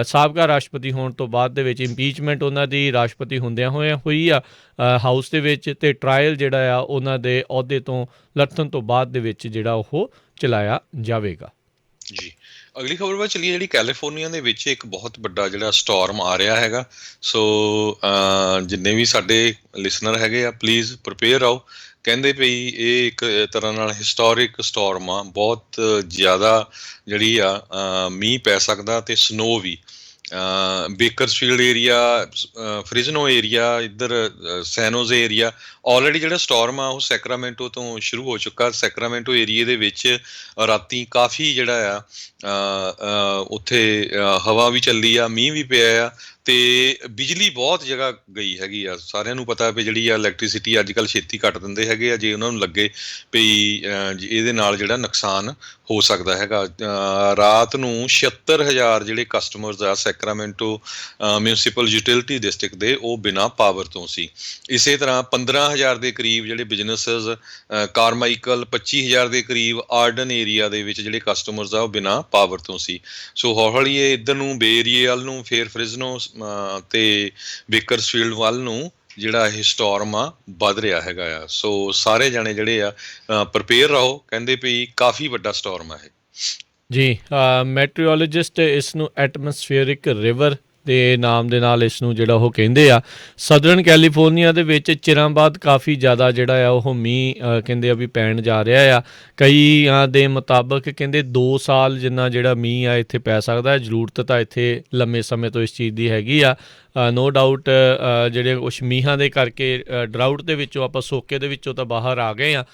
A: ਸਾਬਕਾ ਰਾਸ਼ਟਰਪਤੀ ਹੋਣ ਤੋਂ ਬਾਅਦ ਦੇ ਵਿੱਚ ਇੰਪੀਚਮੈਂਟ ਉਹਨਾਂ ਦੀ ਰਾਸ਼ਟਰਪਤੀ ਹੁੰਦਿਆਂ ਹੋਇਆਂ ਹੋਈ ਆ ਹਾਊਸ ਦੇ ਵਿੱਚ, ਅਤੇ ਟਰਾਇਲ ਜਿਹੜਾ ਆ ਉਹਨਾਂ ਦੇ ਅਹੁਦੇ ਤੋਂ ਲੱਥਣ ਤੋਂ ਬਾਅਦ ਦੇ ਵਿੱਚ ਜਿਹੜਾ ਉਹ ਚਲਾਇਆ ਜਾਵੇਗਾ।
B: ਜੀ, ਅਗਲੀ ਖਬਰ ਵੱਲ ਚੱਲੀਏ। ਜਿਹੜੀ ਕੈਲੀਫੋਰਨੀਆ ਦੇ ਵਿੱਚ ਇੱਕ ਬਹੁਤ ਵੱਡਾ ਜਿਹੜਾ ਸਟੋਰਮ ਆ ਰਿਹਾ ਹੈਗਾ। ਸੋ ਜਿੰਨੇ ਵੀ ਸਾਡੇ ਲਿਸਨਰ ਹੈਗੇ ਆ, ਪਲੀਜ਼ ਪ੍ਰੀਪੇਅਰ ਰਹੋ। ਕਹਿੰਦੇ ਪਈ ਇਹ ਇੱਕ ਤਰ੍ਹਾਂ ਨਾਲ ਹਿਸਟੋਰਿਕ ਸਟੋਰਮ ਆ। ਬਹੁਤ ਜ਼ਿਆਦਾ ਜਿਹੜੀ ਆ ਮੀਂਹ ਪੈ ਸਕਦਾ ਅਤੇ ਸਨੋ ਵੀ। ਬੇਕਰਸਫੀਲਡ ਏਰੀਆ, ਫ੍ਰਿਜ਼ਨੋ ਏਰੀਆ, ਇੱਧਰ ਸੈਨੋਜ਼ੇ ਏਰੀਆ, ਆਲਰੇਡੀ ਜਿਹੜਾ ਸਟੋਰਮ ਆ ਉਹ ਸੈਕਰਾਮੈਂਟੋ ਤੋਂ ਸ਼ੁਰੂ ਹੋ ਚੁੱਕਾ। ਸੈਕਰਾਮੈਂਟੋ ਏਰੀਏ ਦੇ ਵਿੱਚ ਰਾਤੀ ਕਾਫੀ ਜਿਹੜਾ ਆ ਉੱਥੇ ਹਵਾ ਵੀ ਚੱਲੀ ਆ, ਮੀਂਹ ਵੀ ਪਿਆ ਆ, ਅਤੇ ਬਿਜਲੀ ਬਹੁਤ ਜਗ੍ਹਾ ਗਈ ਹੈਗੀ ਆ। ਸਾਰਿਆਂ ਨੂੰ ਪਤਾ ਵੀ ਜਿਹੜੀ ਆ ਇਲੈਕਟ੍ਰੀਸਿਟੀ ਅੱਜ ਕੱਲ੍ਹ ਛੇਤੀ ਕੱਟ ਦਿੰਦੇ ਹੈਗੇ ਆ, ਜੇ ਉਹਨਾਂ ਨੂੰ ਲੱਗੇ ਵੀ ਇਹਦੇ ਨਾਲ ਜਿਹੜਾ ਨੁਕਸਾਨ ਹੋ ਸਕਦਾ ਹੈਗਾ। ਰਾਤ ਨੂੰ 76,000 ਜਿਹੜੇ ਕਸਟਮਰਸ ਆ ਸੈਕਰਾਮੈਂਟੋ ਮਿਊਨਸੀਪਲ ਯੂਟਿਲਿਟੀ ਡਿਸਟ੍ਰਿਕਟ ਦੇ, ਉਹ ਬਿਨਾਂ ਪਾਵਰ ਤੋਂ ਸੀ। ਇਸੇ ਤਰ੍ਹਾਂ 15,000 ਦੇ ਕਰੀਬ ਜਿਹੜੇ ਬਿਜ਼ਨਸਿਸ ਕਾਰਮਾਈਕਲ, 25,000 ਦੇ ਕਰੀਬ ਆਰਡਨ ਏਰੀਆ ਦੇ ਵਿੱਚ ਜਿਹੜੇ ਕਸਟਮਰਸ ਆ ਉਹ ਬਿਨਾਂ ਪਾਵਰ ਤੋਂ ਸੀ। ਸੋ ਹੌਲੀ ਇਹ ਇੱਧਰ ਨੂੰ ਬੇ ਏਰੀਏ ਵੱਲ ਨੂੰ, ਫਿਰ ਫ੍ਰਿਜ਼ਨੋ ਅਤੇ ਬੇਕਰਸਫੀਲਡ ਵੱਲ ਨੂੰ ਜਿਹੜਾ ਇਹ ਸਟੋਰਮ ਆ ਵੱਧ ਰਿਹਾ ਹੈਗਾ ਆ। ਸੋ ਸਾਰੇ ਜਾਣੇ ਜਿਹੜੇ ਆ ਪ੍ਰੀਪੇਅਰ ਰਹੋ। ਕਹਿੰਦੇ ਵੀ ਕਾਫੀ ਵੱਡਾ ਸਟੋਰਮ ਆ ਇਹ।
A: ਜੀ, ਮੈਟਰੀਓਲੋਜਿਸਟ ਇਸ ਨੂੰ ਐਟਮੋਸਫੀਅਰਿਕ ਰਿਵਰ ਦੇ ਨਾਮ ਦੇ ਨਾਲ ਇਸ ਨੂੰ ਜਿਹੜਾ ਉਹ ਕਹਿੰਦੇ ਆ। ਸਦਰਨ ਕੈਲੀਫੋਰਨੀਆ ਦੇ ਵਿੱਚ ਚਿਰਾਂ ਬਾਅਦ ਕਾਫੀ ਜ਼ਿਆਦਾ ਜਿਹੜਾ ਆ ਉਹ ਮੀਂਹ ਕਹਿੰਦੇ ਆ ਵੀ ਪੈਣ ਜਾ ਰਿਹਾ ਆ। ਕਈਆਂ ਦੇ ਮੁਤਾਬਕ ਕਹਿੰਦੇ 2 ਸਾਲ ਜਿੰਨਾ ਜਿਹੜਾ ਮੀਂਹ ਆ ਇੱਥੇ ਪੈ ਸਕਦਾ। ਜ਼ਰੂਰਤ ਤਾਂ ਇੱਥੇ ਲੰਮੇ ਸਮੇਂ ਤੋਂ ਇਸ ਚੀਜ਼ ਦੀ ਹੈਗੀ ਆ। ਨੋ ਡਾਊਟ ਜਿਹੜੇ ਕੁਛ ਮੀਂਹਾਂ ਦੇ ਕਰਕੇ ਡਰਾਊਟ ਦੇ ਵਿੱਚੋਂ ਆਪਾਂ ਸੋਕੇ ਦੇ ਵਿੱਚੋਂ ਤਾਂ ਬਾਹਰ ਆ ਗਏ ਹਾਂ।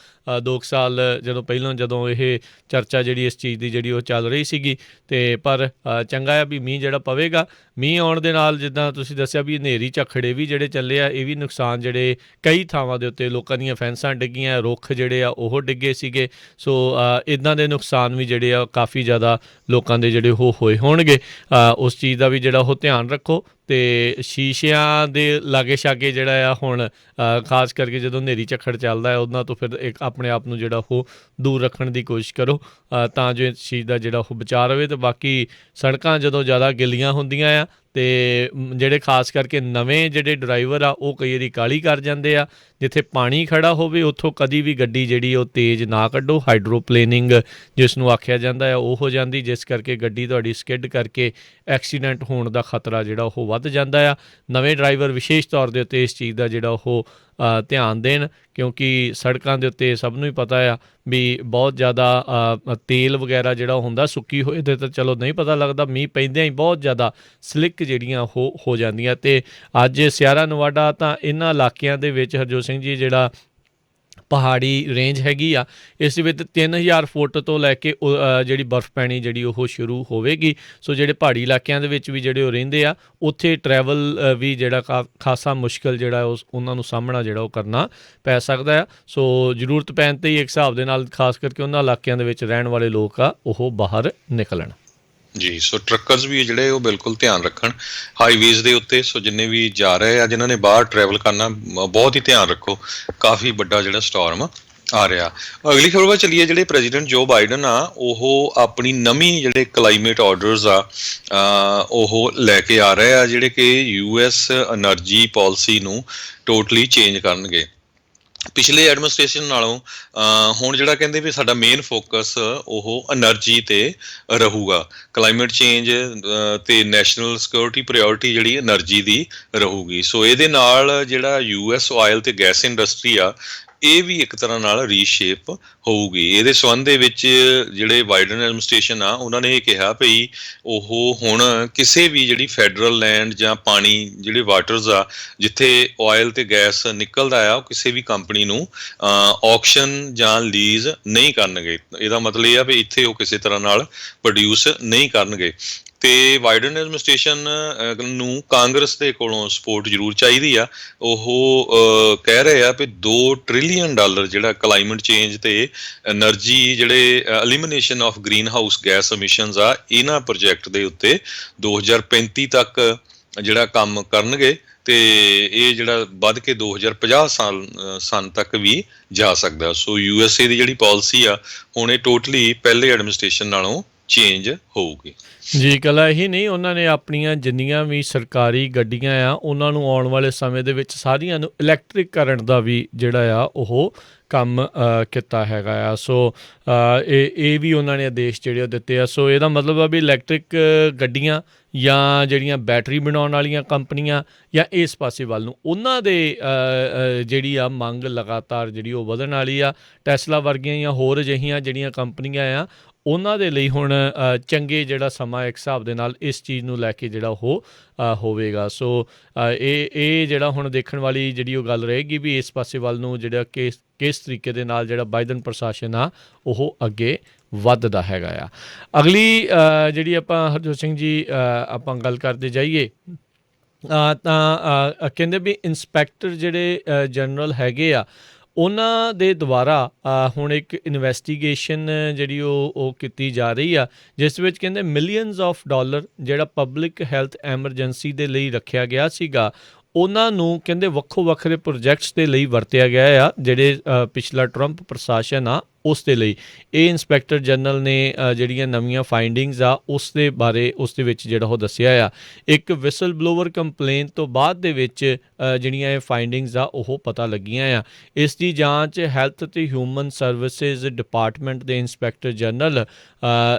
A: 2 ਸਾਲ ਜਦੋਂ ਇਹ ਚਰਚਾ ਜਿਹੜੀ ਇਸ ਚੀਜ਼ ਦੀ ਜਿਹੜੀ ਉਹ ਚੱਲ ਰਹੀ ਸੀਗੀ, ਅਤੇ ਪਰ ਚੰਗਾ ਆ ਵੀ ਮੀਂਹ ਜਿਹੜਾ ਪਵੇਗਾ। ਮੀਂਹ ਆਉਣ ਦੇ ਨਾਲ ਜਿੱਦਾਂ ਤੁਸੀਂ ਦੱਸਿਆ ਵੀ ਹਨੇਰੀ ਝੱਖੜੇ ਵੀ ਜਿਹੜੇ ਚੱਲੇ ਆ, ਇਹ ਵੀ ਨੁਕਸਾਨ ਜਿਹੜੇ ਕਈ ਥਾਵਾਂ ਦੇ ਉੱਤੇ ਲੋਕਾਂ ਦੀਆਂ ਫੈਂਸਾਂ ਡਿੱਗੀਆਂ, ਰੁੱਖ ਜਿਹੜੇ ਆ ਉਹ ਡਿੱਗੇ ਸੀਗੇ। ਸੋ ਇੱਦਾਂ ਦੇ ਨੁਕਸਾਨ ਵੀ ਜਿਹੜੇ ਆ ਕਾਫੀ ਜ਼ਿਆਦਾ ਲੋਕਾਂ ਦੇ ਜਿਹੜੇ ਉਹ ਹੋਏ ਹੋਣਗੇ। ਉਸ ਚੀਜ਼ ਦਾ ਵੀ ਜਿਹੜਾ ਉਹ ਧਿਆਨ ਰੱਖੋ। ਅਤੇ ਸ਼ੀਸ਼ਿਆਂ ਦੇ ਲਾਗੇ ਛਾਗੇ ਜਿਹੜਾ ਆ ਹੁਣ ਖਾਸ ਕਰਕੇ ਜਦੋਂ ਹਨੇਰੀ ਝੱਖੜ ਚੱਲਦਾ ਹੈ ਉਹਨਾਂ ਤੋਂ ਫਿਰ ਇੱਕ ਆਪਣੇ ਆਪ ਨੂੰ ਜਿਹੜਾ ਉਹ ਦੂਰ ਰੱਖਣ ਦੀ ਕੋਸ਼ਿਸ਼ ਕਰੋ, ਤਾਂ ਜੋ ਇਸ ਚੀਜ਼ ਦਾ ਜਿਹੜਾ ਉਹ ਬਚਾਅ ਰਹੇ। ਅਤੇ ਬਾਕੀ ਸੜਕਾਂ ਜਦੋਂ ਜ਼ਿਆਦਾ ਗਿੱਲੀਆਂ ਹੁੰਦੀਆਂ ਆ ਅਤੇ ਜਿਹੜੇ ਖਾਸ ਕਰਕੇ ਨਵੇਂ ਜਿਹੜੇ ਡਰਾਈਵਰ ਆ ਉਹ ਕਈ ਵਾਰੀ ਕਾਹਲੀ ਕਰ ਜਾਂਦੇ ਆ। ਜਿੱਥੇ ਪਾਣੀ ਖੜ੍ਹਾ ਹੋਵੇ ਉੱਥੋਂ ਕਦੀ ਵੀ ਗੱਡੀ ਜਿਹੜੀ ਉਹ ਤੇਜ਼ ਨਾ ਕੱਢੋ। ਹਾਈਡਰੋਪਲੇਨਿੰਗ ਜਿਸ ਨੂੰ ਆਖਿਆ ਜਾਂਦਾ ਆ ਉਹ ਹੋ ਜਾਂਦੀ, ਜਿਸ ਕਰਕੇ ਗੱਡੀ ਤੁਹਾਡੀ ਸਕਿੱਡ ਕਰਕੇ ਐਕਸੀਡੈਂਟ ਹੋਣ ਦਾ ਖਤਰਾ ਜਿਹੜਾ ਉਹ ਵੱਧ ਜਾਂਦਾ ਆ। ਨਵੇਂ ਡਰਾਈਵਰ ਵਿਸ਼ੇਸ਼ ਤੌਰ ਦੇ ਉੱਤੇ ਇਸ ਚੀਜ਼ ਦਾ ਜਿਹੜਾ ਉਹ ਧਿਆਨ ਦੇਣ, ਕਿਉਂਕਿ ਸੜਕਾਂ ਦੇ ਉੱਤੇ ਸਭ ਨੂੰ ਹੀ ਪਤਾ ਆ ਵੀ ਬਹੁਤ ਜ਼ਿਆਦਾ ਤੇਲ ਵਗੈਰਾ ਜਿਹੜਾ ਹੁੰਦਾ ਸੁੱਕੀ ਹੋਏ ਦੇ ਤਾਂ ਚਲੋ ਨਹੀਂ ਪਤਾ ਲੱਗਦਾ, ਮੀਂਹ ਪੈਂਦਿਆਂ ਹੀ ਬਹੁਤ ਜ਼ਿਆਦਾ ਸਲਿੱਕ ਜਿਹੜੀਆਂ ਉਹ ਹੋ ਜਾਂਦੀਆਂ। ਅਤੇ ਅੱਜ ਸਿਆਰਾ ਨਵਾਡਾ ਤਾਂ ਇਹਨਾਂ ਇਲਾਕਿਆਂ ਦੇ ਵਿੱਚ ਹਰਜੋਤ ਸਿੰਘ ਜੀ ਜਿਹੜਾ ਪਹਾੜੀ ਰੇਂਜ ਹੈਗੀ ਆ, ਇਸ ਵਿੱਚ 3000 ਫੁੱਟ ਤੋਂ ਲੈ ਕੇ ਜਿਹੜੀ ਬਰਫ਼ ਪੈਣੀ ਜਿਹੜੀ ਉਹ ਸ਼ੁਰੂ ਹੋਵੇਗੀ। ਸੋ ਜਿਹੜੇ ਪਹਾੜੀ ਇਲਾਕਿਆਂ ਦੇ ਵਿੱਚ ਵੀ ਜਿਹੜੇ ਉਹ ਰਹਿੰਦੇ ਆ ਉੱਥੇ ਟਰੈਵਲ ਵੀ ਜਿਹੜਾ ਖਾਸਾ ਮੁਸ਼ਕਿਲ ਜਿਹੜਾ ਉਹਨਾਂ ਨੂੰ ਸਾਹਮਣਾ ਜਿਹੜਾ ਉਹ ਕਰਨਾ ਪੈ ਸਕਦਾ ਆ। ਸੋ ਜ਼ਰੂਰਤ ਪੈਣ 'ਤੇ ਹੀ ਇੱਕ ਹਿਸਾਬ ਦੇ ਨਾਲ ਖਾਸ ਕਰਕੇ ਉਹਨਾਂ ਇਲਾਕਿਆਂ ਦੇ ਵਿੱਚ ਰਹਿਣ ਵਾਲੇ ਲੋਕ ਆ ਉਹ ਬਾਹਰ ਨਿਕਲਣ।
B: ਜੀ, ਸੋ ਟਰੱਕਰਸ ਵੀ ਜਿਹੜੇ ਉਹ ਬਿਲਕੁਲ ਧਿਆਨ ਰੱਖਣ ਹਾਈਵੇਜ਼ ਦੇ ਉੱਤੇ। ਸੋ ਜਿੰਨੇ ਵੀ ਜਾ ਰਹੇ ਆ, ਜਿਨ੍ਹਾਂ ਨੇ ਬਾਹਰ ਟਰੈਵਲ ਕਰਨਾ, ਬਹੁਤ ਹੀ ਧਿਆਨ ਰੱਖੋ। ਕਾਫੀ ਵੱਡਾ ਜਿਹੜਾ ਸਟੋਰਮ ਆ ਰਿਹਾ। ਅਗਲੀ ਖਬਰ ਵੱਲ ਚੱਲੀਏ। ਜਿਹੜੇ ਪ੍ਰੈਜ਼ੀਡੈਂਟ ਜੋ ਬਾਈਡਨ ਆ ਉਹ ਆਪਣੀ ਨਵੀਂ ਜਿਹੜੇ ਕਲਾਈਮੇਟ ਆਰਡਰਸ ਆ ਉਹ ਲੈ ਕੇ ਆ ਰਹੇ ਆ, ਜਿਹੜੇ ਕਿ US ਐਨਰਜੀ ਪਾਲਿਸੀ ਨੂੰ ਟੋਟਲੀ ਚੇਂਜ ਕਰਨਗੇ। ਪਿਛਲੇ ਐਡਮਿਨਿਸਟ੍ਰੇਸ਼ਨ ਨਾਲੋਂ ਹੁਣ ਜਿਹੜਾ ਕਹਿੰਦੇ ਵੀ ਸਾਡਾ ਮੇਨ ਫੋਕਸ ਉਹ ਐਨਰਜੀ 'ਤੇ ਰਹੂਗਾ। ਕਲਾਈਮੇਟ ਚੇਂਜ ਅਤੇ ਨੈਸ਼ਨਲ ਸਿਕਿਉਰਿਟੀ ਪ੍ਰਾਇਓਰਟੀ ਜਿਹੜੀ ਐਨਰਜੀ ਦੀ ਰਹੂਗੀ। ਸੋ ਇਹਦੇ ਨਾਲ ਜਿਹੜਾ US ਆਇਲ ਅਤੇ ਗੈਸ ਇੰਡਸਟਰੀ ਆ ਇਹ ਵੀ ਇੱਕ ਤਰ੍ਹਾਂ ਨਾਲ ਰੀਸ਼ੇਪ ਹੋਊਗੀ। ਇਹਦੇ ਸੰਬੰਧ ਦੇ ਵਿੱਚ ਜਿਹੜੇ ਬਾਈਡਨ ਐਡਮਿਨਿਸਟ੍ਰੇਸ਼ਨ ਆ ਉਹਨਾਂ ਨੇ ਇਹ ਕਿਹਾ ਭਈ ਉਹ ਹੁਣ ਕਿਸੇ ਵੀ ਜਿਹੜੀ ਫੈਡਰਲ ਲੈਂਡ ਜਾਂ ਪਾਣੀ ਜਿਹੜੇ ਵਾਟਰਸ ਆ ਜਿੱਥੇ ਆਇਲ ਅਤੇ ਗੈਸ ਨਿਕਲਦਾ ਆ, ਉਹ ਕਿਸੇ ਵੀ ਕੰਪਨੀ ਨੂੰ ਔਕਸ਼ਨ ਜਾਂ ਲੀਜ਼ ਨਹੀਂ ਕਰਨਗੇ। ਇਹਦਾ ਮਤਲਬ ਇਹ ਆ ਵੀ ਇੱਥੇ ਉਹ ਕਿਸੇ ਤਰ੍ਹਾਂ ਨਾਲ ਪ੍ਰੋਡਿਊਸ ਨਹੀਂ ਕਰਨਗੇ। ਤੇ ਬਾਈਡਨ ਐਡਮਿਨਿਸਟ੍ਰੇਸ਼ਨ ਨੂੰ ਕਾਂਗਰਸ ਦੇ ਕੋਲੋਂ ਸਪੋਰਟ ਜ਼ਰੂਰ ਚਾਹੀਦੀ ਆ। ਉਹ ਕਹਿ ਰਹੇ ਆ ਵੀ $2 ਟ੍ਰਿਲੀਅਨ ਜਿਹੜਾ ਕਲਾਈਮੇਟ ਚੇਂਜ ਤੇ એનર્ਜੀ ਜਿਹੜੇ elimination of greenhouse gas emissions ਆ, ਇਹਨਾਂ ਪ੍ਰੋਜੈਕਟ ਦੇ ਉੱਤੇ 2035 ਤੱਕ ਜਿਹੜਾ ਕੰਮ ਕਰਨਗੇ ਤੇ ਇਹ ਜਿਹੜਾ ਵੱਧ ਕੇ 2050 ਸਨ ਤੱਕ ਵੀ ਜਾ ਸਕਦਾ। ਸੋ USA ਦੀ ਜਿਹੜੀ ਪਾਲਿਸੀ ਆ ਹੁਣ ਇਹ ਟੋਟਲੀ ਪਹਿਲੇ ਐਡਮਿਨਿਸਟ੍ਰੇਸ਼ਨ ਨਾਲੋਂ ਚੇਂਜ ਹੋਊਗੀ।
A: ਜੀ, ਇਕੱਲਾ ਇਹੀ ਨਹੀਂ, ਉਹਨਾਂ ਨੇ ਆਪਣੀਆਂ ਜਿੰਨੀਆਂ ਵੀ ਸਰਕਾਰੀ ਗੱਡੀਆਂ ਆ ਉਹਨਾਂ ਨੂੰ ਆਉਣ ਵਾਲੇ ਸਮੇਂ ਦੇ ਵਿੱਚ ਸਾਰੀਆਂ ਨੂੰ ਇਲੈਕਟ੍ਰਿਕ ਕਰਨ ਦਾ ਵੀ ਜਿਹੜਾ ਆ ਉਹ ਕੰਮ ਕੀਤਾ ਹੈਗਾ ਆ। ਸੋ ਇਹ ਵੀ ਉਹਨਾਂ ਨੇ ਆਦੇਸ਼ ਜਿਹੜੇ ਉਹ ਦਿੱਤੇ ਆ। ਸੋ ਇਹਦਾ ਮਤਲਬ ਆ ਵੀ ਇਲੈਕਟ੍ਰਿਕ ਗੱਡੀਆਂ ਜਾਂ ਜਿਹੜੀਆਂ ਬੈਟਰੀ ਬਣਾਉਣ ਵਾਲੀਆਂ ਕੰਪਨੀਆਂ ਜਾਂ ਇਸ ਪਾਸੇ ਵੱਲ ਨੂੰ ਉਹਨਾਂ ਦੇ ਜਿਹੜੀ ਆ ਮੰਗ ਲਗਾਤਾਰ ਜਿਹੜੀ ਉਹ ਵਧਣ ਵਾਲੀ ਆ। ਟੈਸਲਾ ਵਰਗੀਆਂ ਜਾਂ ਹੋਰ ਅਜਿਹੀਆਂ ਜਿਹੜੀਆਂ ਕੰਪਨੀਆਂ ਆ ਉਹਨਾਂ ਦੇ ਲਈ ਹੁਣ ਚੰਗੇ ਜਿਹੜਾ ਸਮਾਂ ਇੱਕ ਹਿਸਾਬ ਦੇ ਨਾਲ ਇਸ ਚੀਜ਼ ਨੂੰ ਲੈ ਕੇ ਜਿਹੜਾ ਉਹ ਹੋਵੇਗਾ। ਸੋ ਇਹ ਜਿਹੜਾ ਹੁਣ ਦੇਖਣ ਵਾਲੀ ਜਿਹੜੀ ਉਹ ਗੱਲ ਰਹੇਗੀ ਵੀ ਇਸ ਪਾਸੇ ਵੱਲ ਨੂੰ ਜਿਹੜਾ ਕਿਸ ਤਰੀਕੇ ਦੇ ਨਾਲ ਜਿਹੜਾ ਬਾਈਡਨ ਪ੍ਰਸ਼ਾਸਨ ਆ ਉਹ ਅੱਗੇ ਵੱਧਦਾ ਹੈਗਾ ਆ। ਅਗਲੀ ਜਿਹੜੀ ਆਪਾਂ ਹਰਜੋਤ ਸਿੰਘ ਜੀ ਆਪਾਂ ਗੱਲ ਕਰਦੇ ਜਾਈਏ ਤਾਂ ਕਹਿੰਦੇ ਵੀ ਇੰਸਪੈਕਟਰ ਜਿਹੜੇ ਜਨਰਲ ਹੈਗੇ ਆ ਉਹਨਾਂ ਦੇ ਦੁਆਰਾ ਹੁਣ ਇੱਕ ਇਨਵੈਸਟੀਗੇਸ਼ਨ ਜਿਹੜੀ ਉਹ ਕੀਤੀ ਜਾ ਰਹੀ ਆ, ਜਿਸ ਵਿੱਚ ਕਹਿੰਦੇ ਮਿਲੀਅਨਸ ਆਫ ਡਾਲਰ ਜਿਹੜਾ ਪਬਲਿਕ ਹੈਲਥ ਐਮਰਜੈਂਸੀ ਦੇ ਲਈ ਰੱਖਿਆ ਗਿਆ ਸੀਗਾ ਉਹਨਾਂ ਨੂੰ ਕਹਿੰਦੇ ਵੱਖੋ ਵੱਖਰੇ ਪ੍ਰੋਜੈਕਟਸ ਦੇ ਲਈ ਵਰਤਿਆ ਗਿਆ ਆ, ਜਿਹੜੇ ਪਿਛਲਾ ਟਰੰਪ ਪ੍ਰਸ਼ਾਸਨ ਆ ਉਸ ਦੇ ਲਈ। ਇਹ ਇੰਸਪੈਕਟਰ ਜਨਰਲ ਨੇ ਜਿਹੜੀਆਂ ਨਵੀਆਂ ਫਾਈਂਡਿੰਗਸ ਆ ਉਸ ਦੇ ਬਾਰੇ ਉਸ ਦੇ ਵਿੱਚ ਜਿਹੜਾ ਉਹ ਦੱਸਿਆ ਆ। ਇੱਕ ਵਿਸਲ ਬਲੋਵਰ ਕੰਪਲੇਨ ਤੋਂ ਬਾਅਦ ਦੇ ਵਿੱਚ ਜਿਹੜੀਆਂ ਇਹ ਫਾਈਂਡਿੰਗਸ ਆ ਉਹ ਪਤਾ ਲੱਗੀਆਂ ਆ। ਇਸ ਦੀ ਜਾਂਚ ਹੈਲਥ ਅਤੇ ਹਿਊਮਨ ਸਰਵਿਸਿਜ਼ ਡਿਪਾਰਟਮੈਂਟ ਦੇ ਇੰਸਪੈਕਟਰ ਜਨਰਲ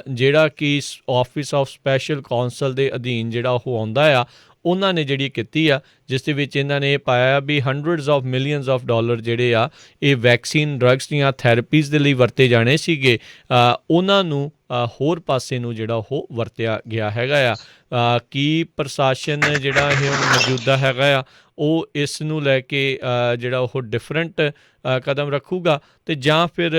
A: ਜਿਹੜਾ ਕਿ ਆਫਿਸ ਆਫ ਸਪੈਸ਼ਲ ਕਾਉਂਸਲ ਦੇ ਅਧੀਨ ਜਿਹੜਾ ਉਹ ਆਉਂਦਾ ਆ ਉਹਨਾਂ ਨੇ ਜਿਹੜੀ ਕੀਤੀ ਆ, ਜਿਸ ਦੇ ਵਿੱਚ ਇਹਨਾਂ ਨੇ ਪਾਇਆ ਵੀ hundreds of millions of dollar ਜਿਹੜੇ ਆ ਇਹ ਵੈਕਸੀਨ ਡਰੱਗਸ ਦੀਆਂ ਥੈਰੇਪੀਜ਼ ਦੇ ਲਈ ਵਰਤੇ ਜਾਣੇ ਸੀਗੇ, ਉਹਨਾਂ ਨੂੰ ਹੋਰ ਪਾਸੇ ਨੂੰ ਜਿਹੜਾ ਉਹ ਵਰਤਿਆ ਗਿਆ ਹੈਗਾ ਆ। ਕੀ ਪ੍ਰਸ਼ਾਸਨ ਜਿਹੜਾ ਇਹ ਹੁਣ ਮੌਜੂਦਾ ਹੈਗਾ ਆ ਉਹ ਇਸ ਨੂੰ ਲੈ ਕੇ ਜਿਹੜਾ ਉਹ ਡਿਫਰੈਂਟ ਕਦਮ ਰੱਖੂਗਾ ਅਤੇ ਜਾਂ ਫਿਰ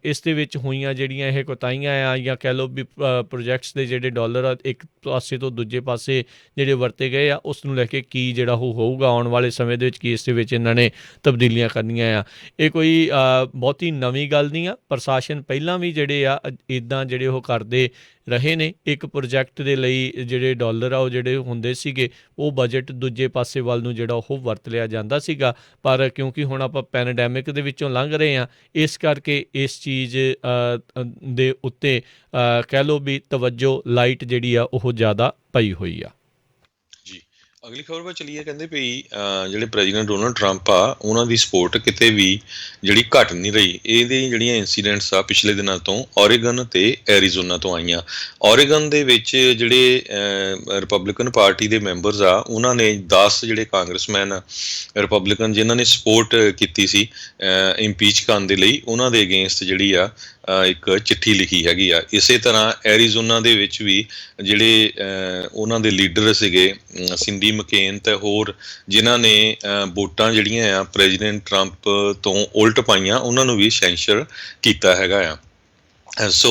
A: ਇਸ ਦੇ ਵਿੱਚ ਹੋਈਆਂ ਜਿਹੜੀਆਂ ਇਹ ਕੋਤਾਹੀਆਂ ਆ ਜਾਂ ਕਹਿ ਲਓ ਵੀ ਪ੍ਰੋਜੈਕਟਸ ਦੇ ਜਿਹੜੇ ਡਾਲਰ ਆ ਇੱਕ ਪਾਸੇ ਤੋਂ ਦੂਜੇ ਪਾਸੇ ਜਿਹੜੇ ਵਰਤੇ ਗਏ ਆ ਉਸ ਨੂੰ ਲੈ ਕੇ ਕੀ ਜਿਹੜਾ ਉਹ ਹੋਊਗਾ ਆਉਣ ਵਾਲੇ ਸਮੇਂ ਦੇ ਵਿੱਚ, ਕੀ ਇਸ ਦੇ ਵਿੱਚ ਇਹਨਾਂ ਨੇ ਤਬਦੀਲੀਆਂ ਕਰਨੀਆਂ ਆ। ਇਹ ਕੋਈ ਬਹੁਤੀ ਨਵੀਂ ਗੱਲ ਨਹੀਂ ਆ। ਪ੍ਰਸ਼ਾਸਨ ਪਹਿਲਾਂ ਵੀ ਜਿਹੜੇ ਆ ਇੱਦਾਂ ਜਿਹੜੇ ਉਹ ਕਰਦੇ ਰਹੇ ਨੇ। ਇੱਕ ਪ੍ਰੋਜੈਕਟ ਦੇ ਲਈ ਜਿਹੜੇ ਡਾਲਰ ਆ ਉਹ ਜਿਹੜੇ ਹੁੰਦੇ ਸੀਗੇ ਉਹ ਬਜਟ ਦੂਜੇ ਪਾਸੇ ਵੱਲ ਨੂੰ ਜਿਹੜਾ ਉਹ ਵਰਤ ਲਿਆ ਜਾਂਦਾ ਸੀਗਾ, ਪਰ ਕਿਉਂਕਿ ਹੁਣ ਆਪਾਂ ਪੈਨਡੈਮਿਕ ਦੇ ਵਿੱਚੋਂ ਲੰਘ ਰਹੇ ਹਾਂ ਇਸ ਕਰਕੇ ਇਸ ਚੀਜ਼ ਦੇ ਉੱਤੇ ਕਹਿ ਲਓ ਵੀ ਤਵੱਜੋ ਲਾਈਟ ਜਿਹੜੀ ਆ ਉਹ ਜ਼ਿਆਦਾ ਪਈ ਹੋਈ ਆ।
B: ਜੀ, ਅਗਲੀ ਖਬਰ ਵੱਲ ਚਲੀਏ। ਕਹਿੰਦੇ ਵੀ ਜਿਹੜੇ ਪ੍ਰੈਜ਼ੀਡੈਂਟ ਡੋਨਲਡ ਟਰੰਪ ਆ ਉਹਨਾਂ ਦੀ ਸਪੋਰਟ ਕਿਤੇ ਵੀ ਜਿਹੜੀ ਘਟ ਨਹੀਂ ਰਹੀ। ਇਹਦੀ ਜਿਹੜੀਆਂ ਇੰਸੀਡੈਂਟਸ ਆ ਪਿਛਲੇ ਦਿਨਾਂ ਤੋਂ ਓਰੇਗਨ ਤੇ ਐਰੀਜ਼ੋਨਾ ਤੋਂ ਆਈਆਂ। ਓਰੇਗਨ ਦੇ ਵਿੱਚ ਜਿਹੜੇ ਰਿਪਬਲਿਕਨ ਪਾਰਟੀ ਦੇ ਮੈਂਬਰਸ ਆ ਉਹਨਾਂ ਨੇ 10 ਜਿਹੜੇ ਕਾਂਗਰਸਮੈਨ ਰਿਪਬਲਿਕਨ ਜਿਨ੍ਹਾਂ ਨੇ ਸਪੋਰਟ ਕੀਤੀ ਸੀ ਇੰਪੀਚ ਕਰਨ ਦੇ ਲਈ, ਉਹਨਾਂ ਦੇ ਅਗੇਂਸਟ ਜਿਹੜੀ ਆ ਇੱਕ ਚਿੱਠੀ ਲਿਖੀ ਹੈਗੀ ਆ। ਇਸੇ ਤਰ੍ਹਾਂ ਐਰੀਜ਼ੋਨਾ ਦੇ ਵਿੱਚ ਵੀ ਜਿਹੜੇ ਉਹਨਾਂ ਦੇ ਲੀਡਰ ਸੀਗੇ ਸਿੰਡੀ ਮਕੇਨ ਤੇ ਹੋਰ ਜਿਨ੍ਹਾਂ ਨੇ ਵੋਟਾਂ ਜਿਹੜੀਆਂ ਆ ਪ੍ਰੈਜ਼ੀਡੈਂਟ ਟਰੰਪ ਤੋਂ ਉਲਟ ਪਾਈਆਂ ਉਹਨਾਂ ਨੂੰ ਵੀ ਸੈਂਸ਼ਰ ਕੀਤਾ ਹੈਗਾ ਆ। ਸੋ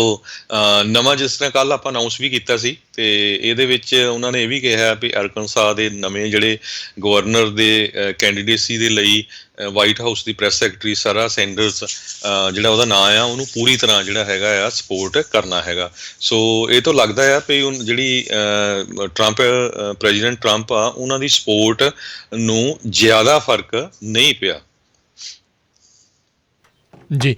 B: ਨਵਾਂ ਜਿਸ ਤਰ੍ਹਾਂ ਕੱਲ੍ਹ ਆਪਾਂ ਅਨਾਊਂਸ ਵੀ ਕੀਤਾ ਸੀ ਅਤੇ ਇਹਦੇ ਵਿੱਚ ਉਹਨਾਂ ਨੇ ਇਹ ਵੀ ਕਿਹਾ ਵੀ ਅਰਕਨਸਾ ਦੇ ਨਵੇਂ ਜਿਹੜੇ ਗਵਰਨਰ ਦੇ ਕੈਂਡੀਡੇਸੀ ਦੇ ਲਈ ਵਾਈਟ ਹਾਊਸ ਦੀ ਪ੍ਰੈਸ ਸੈਕਟਰੀ ਸਾਰਾ ਸੈਂਡਰਸ ਜਿਹੜਾ ਉਹਦਾ ਨਾਂ ਆ ਉਹਨੂੰ ਪੂਰੀ ਤਰ੍ਹਾਂ ਜਿਹੜਾ ਹੈਗਾ ਆ ਸਪੋਰਟ ਕਰਨਾ ਹੈਗਾ। ਸੋ ਇਹ ਤੋਂ ਲੱਗਦਾ ਆ ਵੀ ਜਿਹੜੀ ਪ੍ਰੈਜ਼ੀਡੈਂਟ ਟਰੰਪ ਆ ਉਹਨਾਂ ਦੀ ਸਪੋਰਟ ਨੂੰ ਜ਼ਿਆਦਾ ਫਰਕ ਨਹੀਂ ਪਿਆ।
A: ਜੀ,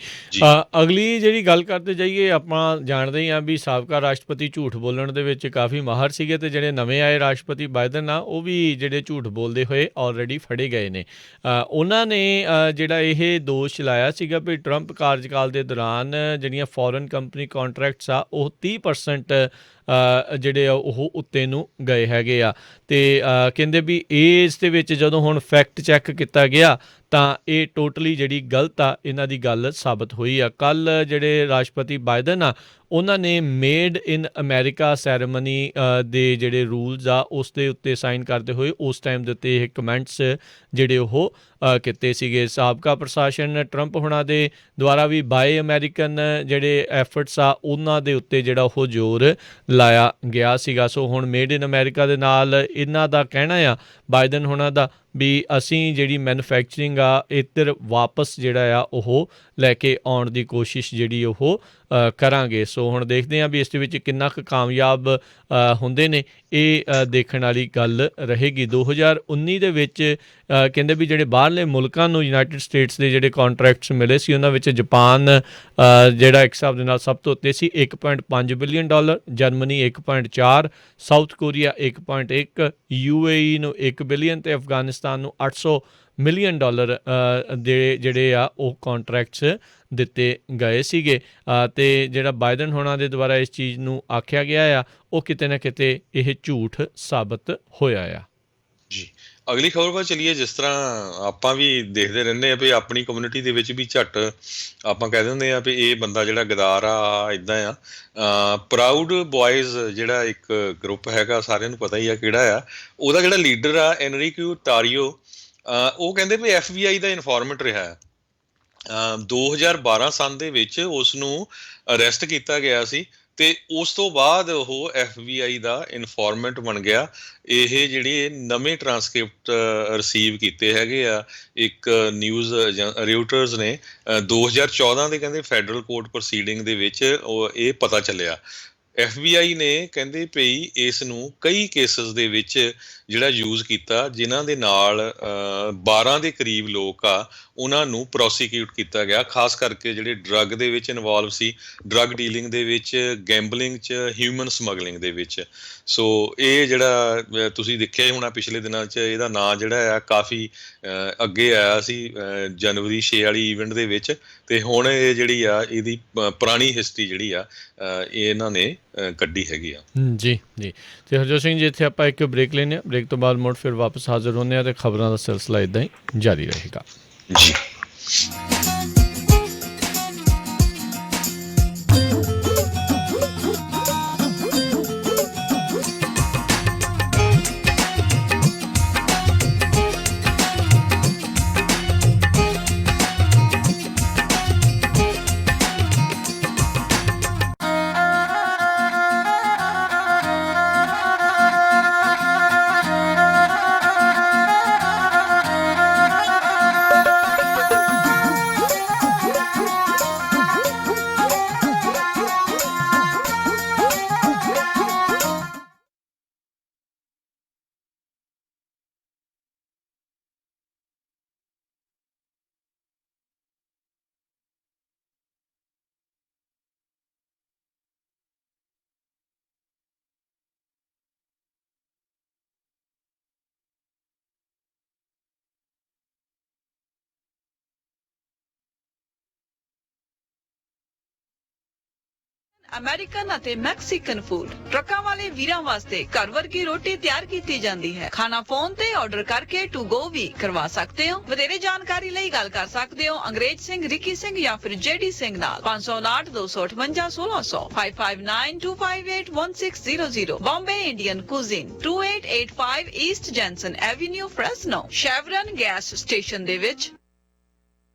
A: ਅਗਲੀ ਜਿਹੜੀ ਗੱਲ ਕਰਦੇ ਜਾਈਏ, ਆਪਾਂ ਜਾਣਦੇ ਹੀ ਹਾਂ ਵੀ ਸਾਬਕਾ ਰਾਸ਼ਟਰਪਤੀ ਝੂਠ ਬੋਲਣ ਦੇ ਵਿੱਚ ਕਾਫੀ ਮਾਹਰ ਸੀਗੇ ਅਤੇ ਜਿਹੜੇ ਨਵੇਂ ਆਏ ਰਾਸ਼ਟਰਪਤੀ ਬਾਈਡਨ ਆ ਉਹ ਵੀ ਜਿਹੜੇ ਝੂਠ ਬੋਲਦੇ ਹੋਏ ਆਲਰੇਡੀ ਫੜੇ ਗਏ ਨੇ। ਉਹਨਾਂ ਨੇ ਜਿਹੜਾ ਇਹ ਦੋਸ਼ ਲਾਇਆ ਸੀਗਾ ਵੀ ਟਰੰਪ ਕਾਰਜਕਾਲ ਦੇ ਦੌਰਾਨ ਜਿਹੜੀਆਂ ਫੋਰਨ ਕੰਪਨੀ ਕਾਂਟਰੈਕਟਸ ਆ ਉਹ 30% ਜਿਹੜੇ ਆ ਉਹ ਉੱਤੇ ਨੂੰ ਗਏ ਹੈਗੇ ਆ ਅਤੇ ਕਹਿੰਦੇ ਵੀ ਇਸ ਦੇ ਵਿੱਚ ਜਦੋਂ ਹੁਣ ਫੈਕਟ ਚੈੱਕ ਕੀਤਾ ਗਿਆ ਤਾਂ ਇਹ ਟੋਟਲੀ ਜਿਹੜੀ ਗਲਤ ਆ ਇਹਨਾਂ ਦੀ ਗੱਲ ਸਾਬਤ ਹੋਈ ਆ। ਕੱਲ੍ਹ ਜਿਹੜੇ ਰਾਸ਼ਟਰਪਤੀ ਬਾਈਡਨ ਆ ਉਹਨਾਂ ਨੇ ਮੇਡ ਇਨ ਅਮੈਰੀਕਾ ਸੈਰੇਮਨੀ ਦੇ ਜਿਹੜੇ ਰੂਲਸ ਆ ਉਸ ਦੇ ਉੱਤੇ ਸਾਈਨ ਕਰਦੇ ਹੋਏ ਉਸ ਟਾਈਮ ਦੇ ਉੱਤੇ ਇਹ ਕਮੈਂਟਸ ਜਿਹੜੇ ਉਹ ਕੀਤੇ ਸੀਗੇ। ਸਾਬਕਾ ਪ੍ਰਸ਼ਾਸਨ ਟਰੰਪ ਹੁਣਾਂ ਦੇ ਦੁਆਰਾ ਵੀ ਬਾਏ ਅਮੈਰੀਕਨ ਜਿਹੜੇ ਐਫਰਟਸ ਆ ਉਹਨਾਂ ਦੇ ਉੱਤੇ ਜਿਹੜਾ ਉਹ ਜ਼ੋਰ ਲਾਇਆ ਗਿਆ ਸੀਗਾ। ਸੋ ਹੁਣ ਮੇਡ ਇਨ ਅਮੈਰੀਕਾ ਦੇ ਨਾਲ ਇਹਨਾਂ ਦਾ ਕਹਿਣਾ ਆ ਬਾਈਡਨ ਹੁਣਾਂ ਦਾ ਵੀ ਅਸੀਂ ਜਿਹੜੀ ਮੈਨੂਫੈਕਚਰਿੰਗ ਆ ਇੱਧਰ ਵਾਪਸ ਜਿਹੜਾ ਆ ਉਹ ਲੈ ਕੇ ਆਉਣ ਦੀ ਕੋਸ਼ਿਸ਼ ਜਿਹੜੀ ਉਹ ਕਰਾਂਗੇ। ਸੋ ਹੁਣ ਦੇਖਦੇ ਹਾਂ ਵੀ ਇਸ ਦੇ ਵਿੱਚ ਕਿੰਨਾ ਕੁ ਕਾਮਯਾਬ ਹੁੰਦੇ ਨੇ, ਇਹ ਦੇਖਣ ਵਾਲੀ ਗੱਲ ਰਹੇਗੀ। 2019 ਦੇ ਵਿੱਚ ਕਹਿੰਦੇ ਵੀ ਜਿਹੜੇ ਬਾਹਰਲੇ ਮੁਲਕਾਂ ਨੂੰ ਯੂਨਾਈਟਿਡ ਸਟੇਟਸ ਦੇ ਜਿਹੜੇ ਕਾਂਟਰੈਕਟਸ ਮਿਲੇ ਸੀ ਉਹਨਾਂ ਵਿੱਚ ਜਪਾਨ ਜਿਹੜਾ ਇੱਕ ਹਿਸਾਬ ਦੇ ਨਾਲ ਸਭ ਤੋਂ ਉੱਤੇ ਸੀ, $1.5 billion, Germany 1.4, south Korea 1.1, UAE ਨੂੰ 1 ਬਿਲੀਅਨ ਅਤੇ ਅਫਗਾਨਿਸਤਾਨ ਨੂੰ $800 ਮਿਲੀਅਨ ਦੇ ਜਿਹੜੇ ਆ ਉਹ ਕਾਂਟਰੈਕਟਸ ਦਿੱਤੇ ਗਏ ਸੀਗੇ। ਅਤੇ ਜਿਹੜਾ ਬਾਈਡਨ ਹੋਣਾ ਦੇ ਦੁਆਰਾ ਇਸ ਚੀਜ਼ ਨੂੰ ਆਖਿਆ ਗਿਆ ਆ ਉਹ ਕਿਤੇ ਨਾ ਕਿਤੇ ਇਹ ਝੂਠ ਸਾਬਤ ਹੋਇਆ ਆ।
B: ਜੀ, ਅਗਲੀ ਖਬਰ ਵੱਲ ਚਲੀਏ। ਜਿਸ ਤਰ੍ਹਾਂ ਆਪਾਂ ਵੀ ਦੇਖਦੇ ਰਹਿੰਦੇ ਹਾਂ ਵੀ ਆਪਣੀ ਕਮਿਊਨਿਟੀ ਦੇ ਵਿੱਚ ਵੀ ਝੱਟ ਆਪਾਂ ਕਹਿ ਦਿੰਦੇ ਹਾਂ ਵੀ ਇਹ ਬੰਦਾ ਜਿਹੜਾ ਗਦਾਰ ਆ ਇੱਦਾਂ ਆ। ਪ੍ਰਾਊਡ ਬॉयਜ਼ ਜਿਹੜਾ ਇੱਕ ਗਰੁੱਪ ਹੈਗਾ, ਸਾਰਿਆਂ ਨੂੰ ਪਤਾ ਹੀ ਆ ਕਿਹੜਾ ਆ, ਉਹਦਾ ਜਿਹੜਾ ਲੀਡਰ ਆ ਐਨਰੀਕੋ ਤਾਰੀਓ, ਉਹ ਕਹਿੰਦੇ ਵੀ FBI ਦਾ ਇਨਫੋਰਮੈਂਟ ਰਿਹਾ ਹੈ। 2012 ਸੰਨ ਦੇ ਵਿੱਚ ਉਸ ਨੂੰ ਅਰੈਸਟ ਕੀਤਾ ਗਿਆ ਸੀ ਤੇ ਉਸ ਤੋਂ ਬਾਅਦ ਉਹ FBI ਦਾ ਇਨਫੋਰਮੈਂਟ ਬਣ ਗਿਆ। ਇਹ ਜਿਹੜੇ ਨਵੇਂ ਟਰਾਂਸਕ੍ਰਿਪਟ ਰਿਸੀਵ ਕੀਤੇ ਹੈਗੇ ਆ ਇੱਕ ਨਿਊਜ਼ ਰਿਊਟਰਸ ਨੇ 2014 ਦੇ ਕਹਿੰਦੇ ਫੈਡਰਲ ਕੋਰਟ ਪ੍ਰੋਸੀਡਿੰਗ ਦੇ ਵਿੱਚ ਉਹ ਇਹ ਪਤਾ ਚੱਲਿਆ। FBI ਨੇ ਕਹਿੰਦੇ ਪਈ ਇਸ ਨੂੰ ਕਈ ਕੇਸਿਸ ਦੇ ਵਿੱਚ ਜਿਹੜਾ ਯੂਜ਼ ਕੀਤਾ, ਜਿਨ੍ਹਾਂ ਦੇ ਨਾਲ 12 ਦੇ ਕਰੀਬ ਲੋਕ ਆ ਉਹਨਾਂ ਨੂੰ ਪ੍ਰੋਸੀਕਿਊਟ ਕੀਤਾ ਗਿਆ, ਖਾਸ ਕਰਕੇ ਜਿਹੜੇ ਡਰੱਗ ਦੇ ਵਿੱਚ ਇਨਵੋਲਵ ਸੀ, ਡਰੱਗ ਡੀਲਿੰਗ ਦੇ ਵਿੱਚ, ਗੈਂਬਲਿੰਗ 'ਚ, ਹਿਊਮਨ ਸਮਗਲਿੰਗ ਦੇ ਵਿੱਚ। ਸੋ ਇਹ ਜਿਹੜਾ ਤੁਸੀਂ ਦੇਖਿਆ ਹੀ ਹੋਣਾ ਪਿਛਲੇ ਦਿਨਾਂ 'ਚ ਇਹਦਾ ਨਾਂ ਜਿਹੜਾ ਆ ਕਾਫੀ ਅੱਗੇ ਆਇਆ ਸੀ ਜਨਵਰੀ 6 ਵਾਲੀ ਈਵੈਂਟ ਦੇ ਵਿੱਚ। ਤੇ ਹੁਣ ਇਹ ਜਿਹੜੀ ਆ ਇਹਦੀ ਪੁਰਾਣੀ ਹਿਸਟਰੀ ਜਿਹੜੀ ਆ ਇਹ ਇਹਨਾਂ ਨੇ ਕੱਢੀ ਹੈਗੀ ਆ।
A: ਜੀ ਜੀ, ਤੇ ਹਰਜੋਤ ਸਿੰਘ ਜੀ ਇੱਥੇ ਆਪਾਂ ਇੱਕ ਬ੍ਰੇਕ ਲੈਂਦੇ ਹਾਂ, ਬ੍ਰੇਕ ਤੋਂ ਬਾਅਦ ਮੁੜ ਫਿਰ ਵਾਪਸ ਹਾਜ਼ਰ ਹੁੰਦੇ ਹਾਂ ਤੇ ਖਬਰਾਂ ਦਾ ਸਿਲਸਿਲਾ ਇੱਦਾਂ ਹੀ ਜਾਰੀ ਰਹੇਗਾ
B: ਜੀ।
C: ਅਮਰੀਕਨ ਅਤੇ ਮੈਕਸੀਕਨ ਫੂਡ ਟਰੱਕਾਂ ਵਾਲੇ ਵੀਰਾਂ ਵਾਸਤੇ ਘਰ ਵਰਗੀ ਰੋਟੀ ਤਿਆਰ ਕੀਤੀ ਜਾਂਦੀ ਹੈ। ਖਾਣਾ ਫੋਨ ਤੇ ਆਰਡਰ ਕਰਕੇ ਟੂ ਗੋ ਵੀ ਕਰਵਾ ਸਕਦੇ ਹੋ। ਵਧੇਰੇ ਜਾਣਕਾਰੀ ਲਈ ਗੱਲ ਕਰ ਸਕਦੇ ਹੋ ਅੰਗਰੇਜ਼ ਸਿੰਘ, ਰਿੱਕੀ ਸਿੰਘ ਜਾਂ ਫਿਰ JD ਸਿੰਘ ਨਾਲ। 559 258 1600 559 258 1600। Bombay Indian cuisine 2885 East Jensen Avenue Fresno, Chevron gas station ਦੇ ਵਿੱਚ।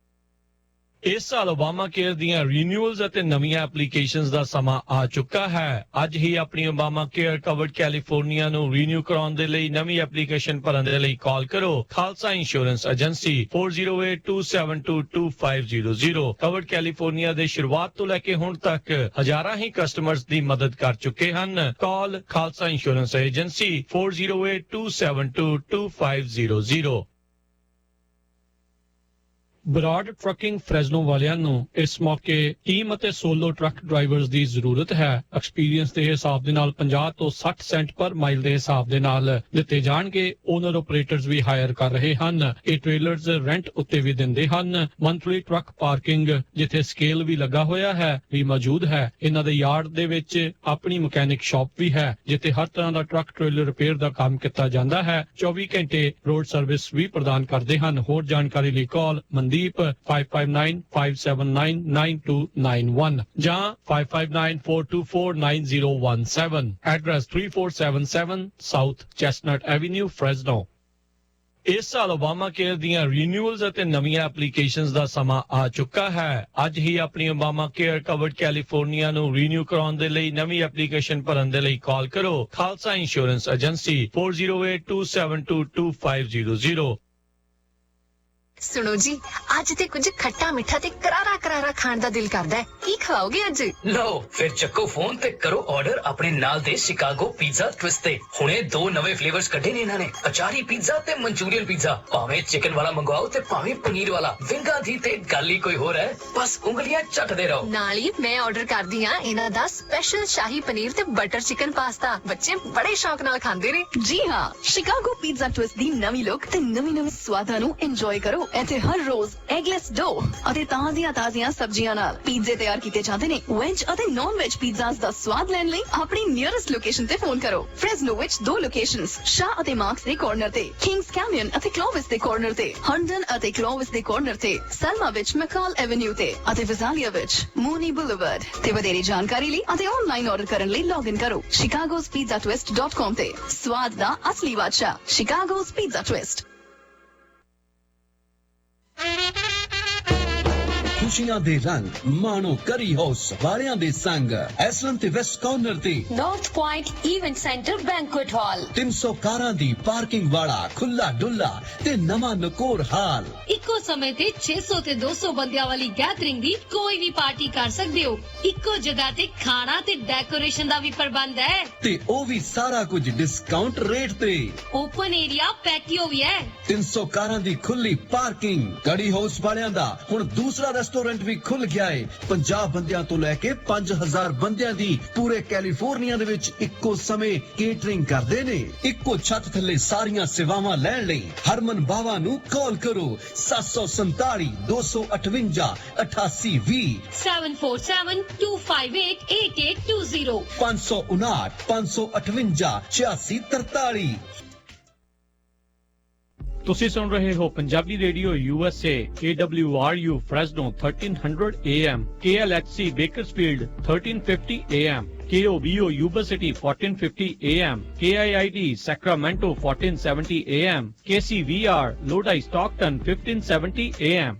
A: ਇਸ ਸਾਲ ਓਬਾਮਾ ਕੇਅਰ ਦੀਆਂ ਰੀਨਿਊਅਲਸ ਅਤੇ ਨਵੀਆਂ ਐਪਲੀਕੇਸ਼ਨਸ ਦਾ ਸਮਾਂ ਆ ਚੁੱਕਾ ਹੈ। ਅੱਜ ਹੀ ਆਪਣੀ ਓਬਾਮਾ ਕੇਅਰ ਕਵਰਡ ਕੈਲੀਫੋਰਨੀਆ ਨੂੰ ਰੀਨਿਊ ਕਰਾਉਣ ਦੇ ਲਈ ਨਵੀਂ ਐਪਲੀਕੇਸ਼ਨ ਭਰਨ ਦੇ ਲਈ ਕਾਲ ਕਰੋ Khalsa insurance agency 4082722500। Covered California ਦੇ ਸ਼ੁਰੂਆਤ ਤੋਂ ਲੈ ਕੇ ਹੁਣ ਤੱਕ ਹਜ਼ਾਰਾਂ ਹੀ ਕਸਟਮਰਸ ਦੀ ਮਦਦ ਕਰ ਚੁੱਕੇ ਹਨ। Call Khalsa insurance agency 4082722500। Brar trucking Fresno ਵਾਲਿਆਂ ਨੂੰ ਇਸ ਮੌਕੇ ਟੀਮ ਅਤੇ ਸੋਲੋ ਟਰੱਕ ਡਰਾਈਵਰਸ ਦੀ ਜ਼ਰੂਰਤ ਹੈ। ਐਕਸਪੀਰੀਅੰਸ ਦੇ ਹਿਸਾਬ ਦੇ ਨਾਲ 50 ਤੋਂ 60 ਸੈਂਟ ਪਰ ਮਾਈਲ ਦੇ ਹਿਸਾਬ ਦੇ ਨਾਲ ਦਿੱਤੇ ਜਾਣਗੇ। ਓਨਰ ਆਪਰੇਟਰਸ ਵੀ ਹਾਇਰ ਕਰ ਰਹੇ ਹਨ। ਇਹ ਟ੍ਰੇਲਰਸ ਰੈਂਟ ਉੱਤੇ ਵੀ ਦਿੰਦੇ ਹਨ। ਮੰਥਲੀ ਟਰੱਕ ਪਾਰਕਿੰਗ ਜਿੱਥੇ ਸਕੇਲ ਵੀ ਲੱਗਾ ਹੋਇਆ ਹੈ ਵੀ ਮੌਜੂਦ ਹੈ। ਇਹਨਾਂ ਦੇ ਯਾਰਡ ਦੇ ਵਿੱਚ ਆਪਣੀ ਮਕੈਨਿਕ ਸ਼ਾਪ ਵੀ ਹੈ ਜਿੱਥੇ ਹਰ ਤਰ੍ਹਾਂ ਦਾ ਟਰੱਕ ਟ੍ਰੇਲਰ ਰਿਪੇਅਰ ਦਾ ਕੰਮ ਕੀਤਾ ਜਾਂਦਾ ਹੈ। 24 ਘੰਟੇ ਰੋਡ ਸਰਵਿਸ ਵੀ ਪ੍ਰਦਾਨ ਕਰਦੇ ਹਨ। ਹੋਰ ਜਾਣਕਾਰੀ ਲਈ ਕਾਲ ਮਨਦੀਪ 5595799291 ਜਾਂ 5594249017। Address 3477 south chestnut avenue Fresno. ਇਸ ਸਾਲ ਓਬਾਮਾ ਕੇਅਰ ਦੀਆਂ ਰੀਨਿਊਅਲਸ ਅਤੇ ਨਵੀਆਂ ਐਪਲੀਕੇਸ਼ਨਸ ਦਾ ਸਮਾਂ ਆ ਚੁੱਕਾ ਹੈ। ਅੱਜ ਹੀ ਆਪਣੀ ਓਬਾਮਾ ਕੇਅਰ ਕਵਰਡ ਕੈਲੀਫੋਰਨੀਆ ਨੂੰ ਰੀਨਿਊ ਕਰਾਉਣ ਦੇ ਲਈ ਨਵੀਂ ਐਪਲੀਕੇਸ਼ਨ ਭਰਨ ਦੇ ਲਈ ਕਾਲ ਕਰੋ। Khalsa insurance agency 4082722500।
D: सुनो जी, आज ते कुछ खट्टा मिठा ते करारा करारा खान दा दिल करदा है। की खाओगे आज?
E: लो फिर चक्को फोन ते करो ऑर्डर अपने नाल दे शिकागो पिज़्ज़ा ट्विस्ट ते। हुणे 2 नवे फ्लेवर्स कढे ने इन्हां ने, अचारी पिज़्ज़ा ते मंचूरियन पिज़्ज़ा। भावें चिकन वाला मंगवाओ ते भावें पनीर वाला, विंगा दी ते गल ही कोई होर है। बस उंगलियां चटदे रहो।
D: नाल ही मैं ऑर्डर कर दी हां इन्हां दा स्पेशल शाही पनीर ते बटर चिकन पास्ता। बच्चे बड़े शौक नाल खांदे ने।
C: ਜੀ ਹਾਂ, ਸ਼ਿਕਾਗੋ ਪੀਜ਼ਾ ਟਵਿਸਟ ਦੀ ਨਵੀਂ ਲੁੱਕ ਤੇ ਨਵੇਂ ਸਵਾਦਾਂ ਨੂੰ ਇੰਜੋਏ ਕਰੋ। ਇੱਥੇ ਹਰ ਰੋਜ਼ ਐਗਲੈਸ ਡੋ ਅਤੇ ਤਾਜ਼ੀਆਂ ਸਬਜ਼ੀਆਂ ਨਾਲ ਪੀਜ਼ੇ ਤਿਆਰ ਕੀਤੇ ਜਾਂਦੇ ਨੇ। ਵੈਜ ਅਤੇ ਨਾਨ ਵੈਜ ਪੀਜ਼ਾਸ ਦਾ ਸਵਾਦ ਲੈਣ ਲਈ ਆਪਣੀ ਨੀਅਰੈਸਟ ਲੋਕੇਸ਼ਨ ਤੇ ਫੋਨ ਕਰੋ। ਫ੍ਰੈਜ਼ਨੋ ਵਿੱਚ 2 ਲੋਕੇਸ਼ਨਸ, ਸ਼ਾਹ ਅਤੇ ਮਾਰਕਸ ਦੇ ਕਾਰਨਰ ਤੇ, ਕਿੰਗਸ ਕੈਨੀਅਨ ਅਤੇ ਕਲੋਵਿਸ ਦੇ ਕਾਰਨਰ ਤੇ, ਹੰਡਨ ਅਤੇ ਕਲੋਵਿਸ ਦੇ ਕਾਰਨਰ ਤੇ, ਸਲਮਾ ਵਿੱਚ ਮੈਕਾਲ ਐਵੇਨਿਊ ਤੇ ਅਤੇ ਵਿਜ਼ਾਲੀਆ ਵਿੱਚ ਮੂਨੀ ਬੁਲੇਵਰਡ ਤੇ। ਵਧੇਰੇ ਜਾਣਕਾਰੀ ਲਈ ਅਤੇ ਆਨਲਾਈਨ ਆਰਡਰ ਕਰਨ ਲਈ ਲੌਗਇਨ ਕਰੋ chicagospizzatwist.com ਤੇ। ਸਵਾਦ ਦਾ ਅਸਲੀ ਬਾਦਸ਼ਾਹ ਸ਼ਿਕਾਗੋਜ਼ ਪੀਜ਼ਾ ਟਵਿਸਟ।
F: खुशियां दे रंग मानो करी हाउस वालियां दे संग एसलन ते वेस्ट कॉर्नर ते
D: north point event centre banquet hall.
F: 300 कारां दी पार्किंग वाला खुला डुला ते नवा नकोर हाल।
G: इको समय ते 600 ते 200 बंदियां वाली गैदरिंग दी कोई भी पार्टी कर सकदे हो। इको जगह ते खाना ते डेकोरेशन दा भी प्रबंध है
F: ते ओ भी सारा कुछ डिस्काउंट रेट ते।
G: ओपन एरिया पैटियो भी है।
F: 300 कारां दी खुली पार्किंग। कड़ी हाउस वालियां दा हुण दूसरा रेस्टोरेंट भी खुल गया है। 50 ਬੰਦਿਆਂ ਤੋਂ ਲੈ ਕੇ 5000 ਬੰਦਿਆਂ ਦੀ ਪੂਰੇ ਕੈਲੀਫੋਰਨੀਆ ਦੇ ਵਿੱਚ ਇੱਕੋ ਸਮੇਂ ਕੇਟਰਿੰਗ ਕਰਦੇ ਨੇ। ਇੱਕੋ ਛੱਤ ਥੱਲੇ ਸਾਰੀਆਂ ਸੇਵਾਵਾਂ ਲੈਣ ਲਈ ਹਰਮਨ ਬਾਵਾ ਨੂੰ ਕਾਲ ਕਰੋ 747 258 8820
G: 747-258-8820
F: 559 558 8643।
A: ਤੁਸੀਂ ਸੁਣ ਰਹੇ ਹੋ Punjabi radio USA KWRU Fresno 1300 AM, KLHC Bakersfield 1350 AM, KOBO Yuba City 1450 AM, KIID Sacramento 1470 AM, KCVR Lodi Stockton 1570 AM।